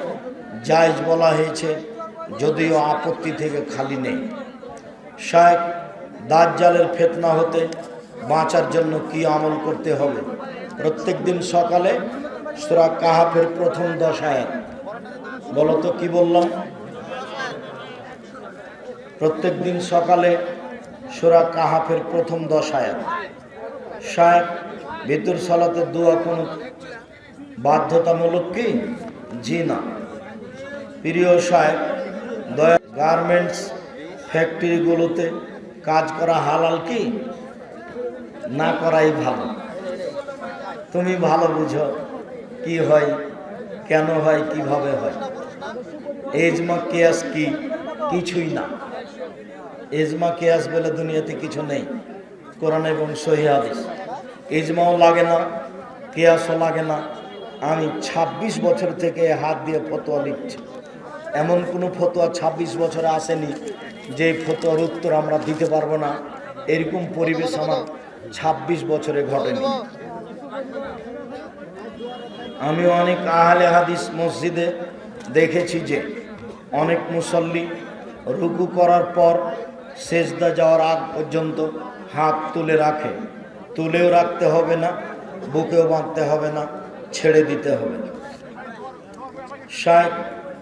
জায়েজ বলা হয়েছে, যদিও আপত্তি থেকে খালি নেই। শায়েখ, দাজ্জালের ফিতনা হতে বাঁচার জন্য কি আমল করতে হবে? প্রত্যেক দিন সকালে সূরা কাহাফের প্রথম 10 আয়াত। বলো তো কি বললাম? প্রত্যেক দিন সকালে সূরা কাহাফের প্রথম 10 আয়াত। শায়েখ, ভিতর সালাতের দোয়া কোন বাধ্যতামূলক কি? জি না। প্রিয় শায়েখ, গার্মেন্টস ফ্যাক্টরিগুলোতে কাজ করা হালাল কি? না করাই ভালো। তুমি ভালো বুঝো কি হয়, কেন হয়, কিভাবে হয়। এজমা কেয়াস কি? কিছুই না। এজমা কেয়াস বলে দুনিয়াতে কিছু নেই, কোরআন এবং সহিহ হাদিস। ইজমাও লাগে না, কেয়াসও লাগে না। আমি ২৬ বছর থেকে হাত দিয়ে ফতোয়া লিখছি। এমন কোনো ফতোয়া ২৬ বছরে আসেনি যে ফতোয়ার উত্তর আমরা দিতে পারবো না, এরকম পরিবেশ আমার ২৬ বছরে ঘটেনি। আমি অনেক আহলে হাদিস মসজিদে দেখেছি যে অনেক মুসল্লি রুকু করার পর সেজদা যাওয়ার আগ পর্যন্ত হাত তুলে রাখে। তুলেও রাখতে হবে না, বুকেও বাঁধতে হবে না, ছেড়ে দিতে হবে না। শায়খ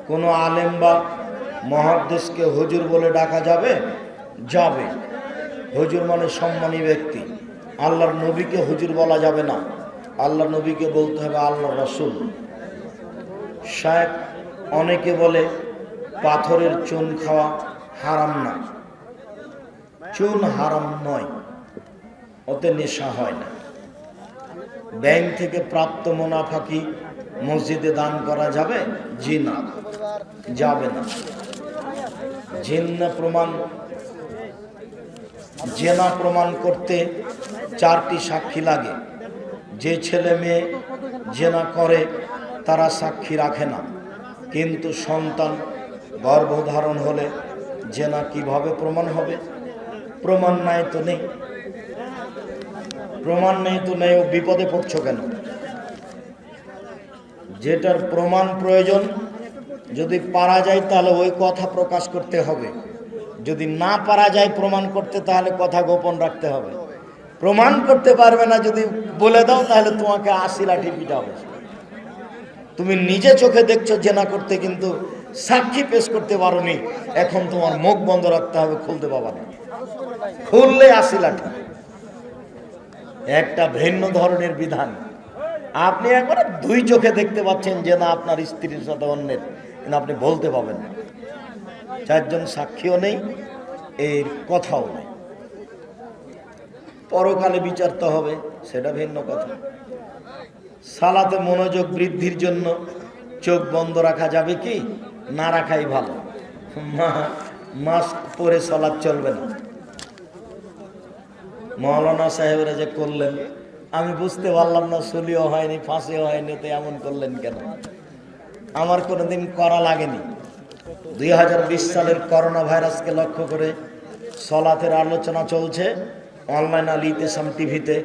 কোনো আলেম বা মুহাদ্দিসকে হুজুর বলে ডাকা যাবে? যাবে। হুজুর মানে সম্মানী ব্যক্তি। আল্লাহর নবীকে হুজুর বলা যাবে না, আল্লাহ নবীকে বলতে হবে আল্লাহ রাসূল। শায়খ অনেকে বলে পাথরের চুন খাওয়া হারাম না। চুন হারাম নয়, ওতে নেশা হয় না। ব্যাংক থেকে প্রাপ্ত মুনাফা কি মসজিদে দান করা যাবে? জি না, যাবে না। জেনা প্রমাণ করতে 4টি সাক্ষী লাগে। যে ছেলে মেয়ে জেনা করে তারা সাক্ষী রাখে না, কিন্তু সন্তান গর্ভধারণ হলে জেনা কিভাবে প্রমাণ হবে? প্রমাণ নাই তো নেই, প্রমাণ নেই তো নেই, ও বিপদে পড়ছো কেন? যেটার প্রমাণ প্রয়োজন যদি পারা যায় তাহলে ওই কথা প্রকাশ করতে হবে। যদি না পারা যায় প্রমাণ করতে, তাহলে কথা গোপন রাখতে হবে। প্রমাণ করতে পারবে না যদি বলে দাও, তাহলে তোমাকে 80 লাঠি পিটাবে। তুমি নিজে চোখে দেখছো জেনা করতে, কিন্তু সাক্ষী পেশ করতে পারোনি, এখন তোমার মুখ বন্ধ রাখতে হবে, খুলতে পাবা না। খুললে 80 লাঠি। একটা ভিন্ন ধরনের বিধান। আপনি একবার 2 চোখে দেখতে পাচ্ছেন যে না আপনার স্ত্রীর সাথে অন্যের, কিন্তু আপনি বলতে পাবেন না। 4 জন সাক্ষীও নেই, এর কথাও নেই। পরকালে বিচারতে হবে, সেটা ভিন্ন কথা। সালাতে মনোযোগ বৃদ্ধির জন্য চোখ বন্ধ রাখা যাবে কি? না রাখাই ভালো। মাস্ক পরে সালাত চলবে না। মৌলানা সাহেবরা যে করলেন, আমি বুঝতে পারলাম না, সলিও হয়নি, ফাঁসিও হয়নি, তো এমন করলেন কেন? আমার কোনোদিন করা লাগেনি। 2020 সালের করোনা ভাইরাসকে লক্ষ্য করে সলাতের আলোচনা চলছে অনলাইন আল ইতিসাম টিভিতে।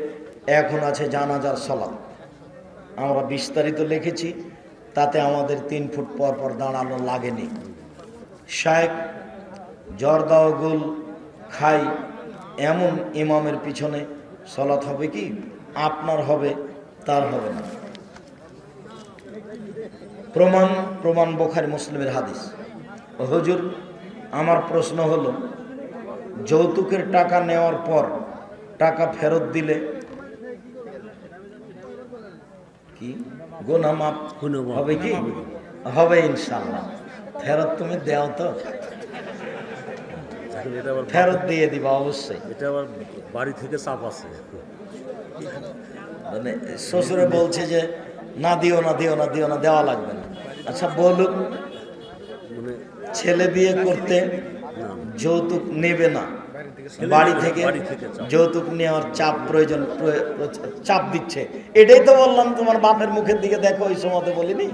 এখন আছে জানাজার সলাত। আমরা বিস্তারিত লিখেছি, তাতে আমাদের 3 ফুট পর পর দাঁড়ানো লাগেনি। শায়েখ জর্দা ও গুল খাই এমন ইমামের পিছনে সলাত হবে কি? আপনার হবে, তার হবে না। প্রমাণ বুখারী মুসলিমের হাদিস। হুজুর, আমার প্রশ্ন হলো, যৌতুকের টাকা নেওয়ার পর টাকা ফেরত দিলে কি গুনাহ মাফ হবে কি? হবে ইনশাআল্লাহ। ফেরত তুমি দাও তো, ফেরত দিয়ে দিবা অবশ্যই। এটা আবার বাড়ি থেকে চাপ আছে, মানে শ্বশুরে বলছে যে না দিও না, দিও না, দিও না, দেওয়া লাগবে না। আচ্ছা বলুন, ছেলে বিয়ে করতে যৌতুক নেবে না, বাড়ি থেকে যৌতুক নেওয়ার চাপ প্রয়োজন, চাপ দিচ্ছে। এটাই তো বললাম, তোমার বাপের মুখের দিকে দেখো। ওই সময় বলিনি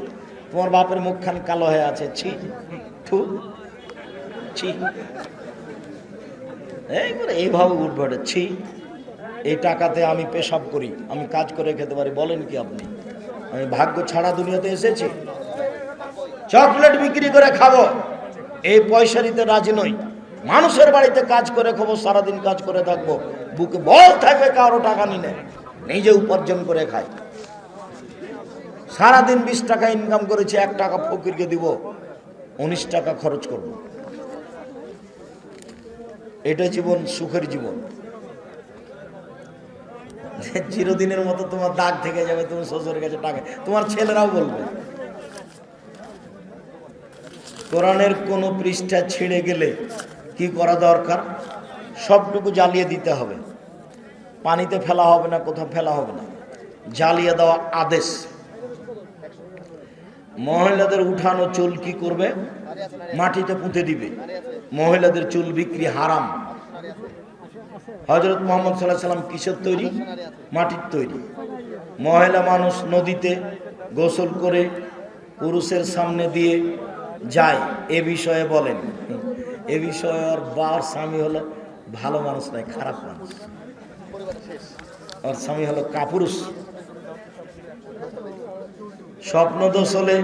তোমার বাপের মুখখান কালো হয়ে আছে, ছি থু ছি, এইভাবে উঠবে, ছি এই টাকাতে আমি পেশাব করি, আমি কাজ করে খেতে পারি। বলেন কি আপনি? আমি ভাগ্য ছাড়া দুনিয়াতে এসেছি? চকলেট বিক্রি করে খাবো, এই পয়সা নিতে রাজি নই। মানুষের বাড়িতে কাজ করে খাবো, সারাদিন কাজ করে থাকবো, বুকে বল থাকবে কারো টাকা নিলে, নিজে উপার্জন করে খাই। সারাদিন 20 টাকা ইনকাম করেছি, 1 টাকা ফকিরকে দিব, 19 টাকা খরচ করব। এটা জীবন, সুখের জীবন। চিরদিনের মতো তোমার দাগ থেকে যাবে, তুমি শ্বশুরের কাছে টাকা, তোমার ছেলেরাও বলবে। কোরআনের কোন পৃষ্ঠা ছিঁড়ে গেলে কি করা দরকার? সবটুকু জ্বালিয়ে দিতে হবে। পানিতে ফেলা হবে না, কোথাও ফেলা হবে না, জ্বালিয়ে দেওয়া আদেশ। মহিলাদের উঠানো চুল কি করবে? মাটিতে পুঁতে দিবে। মহিলাদের চুল বিক্রি হারাম। হযরত মুহাম্মদ সাল্লাল্লাহু আলাইহি সাল্লাম কিসের তৈরি? মাটির তৈরি। মহিলা মানুষ নদীতে গোসল করে পুরুষের সামনে দিয়ে যায়, এ বিষয়ে বলেন। এ বিষয়ে ওর বার স্বামী হলো ভালো মানুষ নয়, খারাপ মানুষ। ওর স্বামী হলো কাপুরুষ। স্বপ্ন দোষ হলে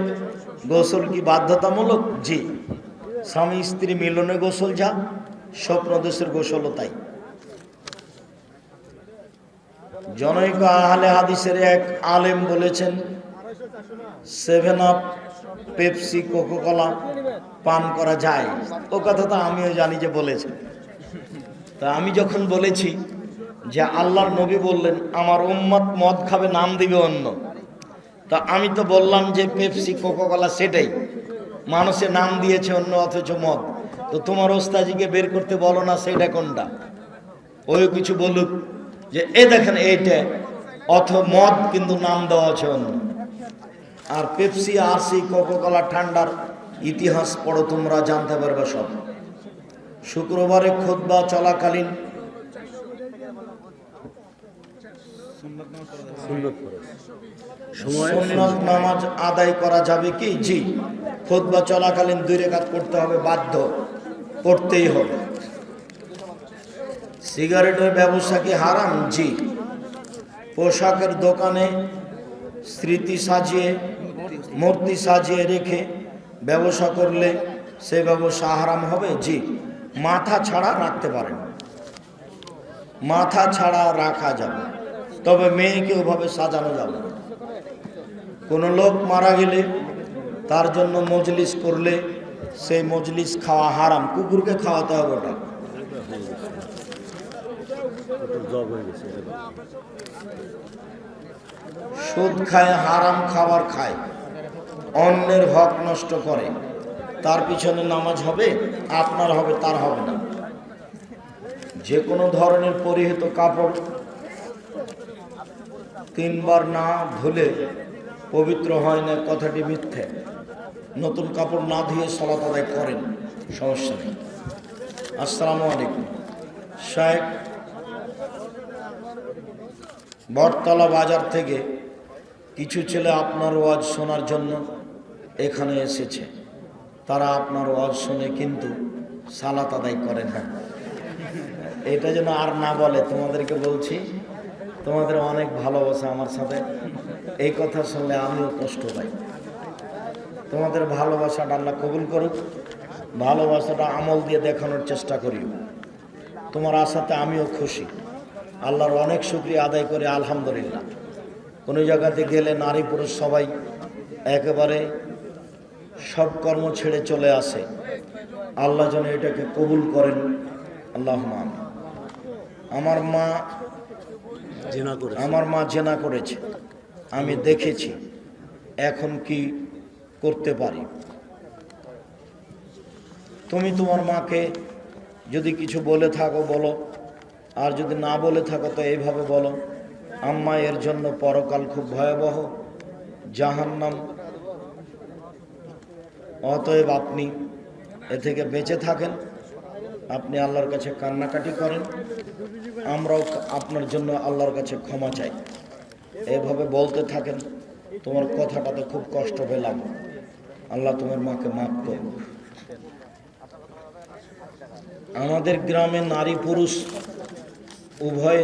গোসল কি বাধ্যতামূলক? জি। স্বামী স্ত্রী মিলনে গোসল যা, স্বপ্ন দোষের গোসলও তাই। জনৈক আহলে হাদিসের এক আলেম বলেছেন, 7 আপ, পেপসি, কোকাকোলা পান করা যায়। ও কথা তো আমিও জানি যে বলেছেন। তা আমি যখন বলেছি যে আল্লাহর নবী বললেন আমার উম্মত মদ খাবে, নাম দিবে অন্য, তা আমি তো বললাম যে পেপসি, কোকাকোলা সেটাই, মানুষের নাম দিয়েছে অন্য অথচ মদ। তো তোমার ওস্তাজিকে বের করতে বলো না সেটা কোনটা। ওই কিছু বলুক যে এ দেখেন এইটা, অথ মদ কিন্তু নাম দেওয়া আছে অন্য। আর পেপসি, আরসি, কোকাকোলা ঠান্ডার ইতিহাস পড়ো, তোমরা জানতে পারবে সব। শুক্রবারে খুতবা চলাকালীন সুন্নাত নামাজ আদায় করা যাবে কি? জি। খুতবা চলাকালীন 2 রাকাত পড়তে হবে, বাধ্য, পড়তেই হবে। সিগারেটের ব্যবসা কি হারাম? জি। পোশাকের দোকানে স্মৃতি সাজিয়ে, মূর্তি সাজিয়ে রেখে ব্যবসা করলে সে ব্যবসা হারাম হবে? জি। মাথা ছাড়া রাখতে পারেন, মাথা ছাড়া রাখা যাবে, তবে মেয়েকে ওভাবে সাজানো যাবে না। কোনো লোক মারা গেলে তার জন্য মজলিস করলে সেই মজলিস খাওয়া হারাম। কুকুরকে খাওয়াতে হবে ওটা। সুদ খায়, হারাম খাবার খায়, অন্যের হক নষ্ট করে, তার পিছনে নামাজ হবে? আপনার হবে, তার হবে না। যে কোনো ধরনের পরিহিত কাপড় 3 বার না ধুলে পবিত্র হয় না, কথাটি মিথ্যে। নতুন কাপড় না ধুয়ে সালাত আদায় করেন, সমস্যা নেই। আসসালামু আলাইকুম। শেখ, বটতলা বাজার থেকে কিছু ছেলে আপনার ওয়াজ শোনার জন্য এখানে এসেছে। তারা আপনার ওয়াজ শুনে কিন্তু সালাত আদায় করে না। এটা যেন আর না বলে, তোমাদেরকে বলছি, তোমাদের অনেক ভালোবাসা আমার সাথে। এই কথা শুনলে আমিও কষ্ট পাই। তোমাদের ভালোবাসাটা আল্লাহ কবুল করুক। ভালোবাসাটা আমল দিয়ে দেখানোর চেষ্টা করিও। তোমার আশাতে আমিও খুশি। আল্লাহর অনেক শুকরিয়া আদায় করে আলহামদুলিল্লাহ। কোনো জায়গাতে গেলে নারী পুরুষ সবাই একেবারে সব কর্ম ছেড়ে চলে আসে। আল্লাহ যেন এটাকে কবুল করেন, আল্লাহুম্মা আমিন। আমার মা জেনা করেছে, আমি দেখেছি। এখন কি করতে পারি? তুমি তোমার মাকে যদি কিছু বলে থাকো বলো, আর যদি না বলে থাকো তো এইভাবে বলো, আম্মা এর জন্য পরকাল খুব ভয়াবহ, জাহান্নাম, অতএব আপনি এ থেকে বেঁচে থাকেন, আপনি আল্লাহর কাছে কান্নাকাটি করেন, আমরাও আপনার জন্য আল্লাহর কাছে ক্ষমা চাই। এভাবে বলতে থাকেন। তোমার কথাটাতে খুব কষ্ট পেলাম, আল্লাহ তোমার মাকে মাফ করুন। আমাদের গ্রামে নারী পুরুষ উভয়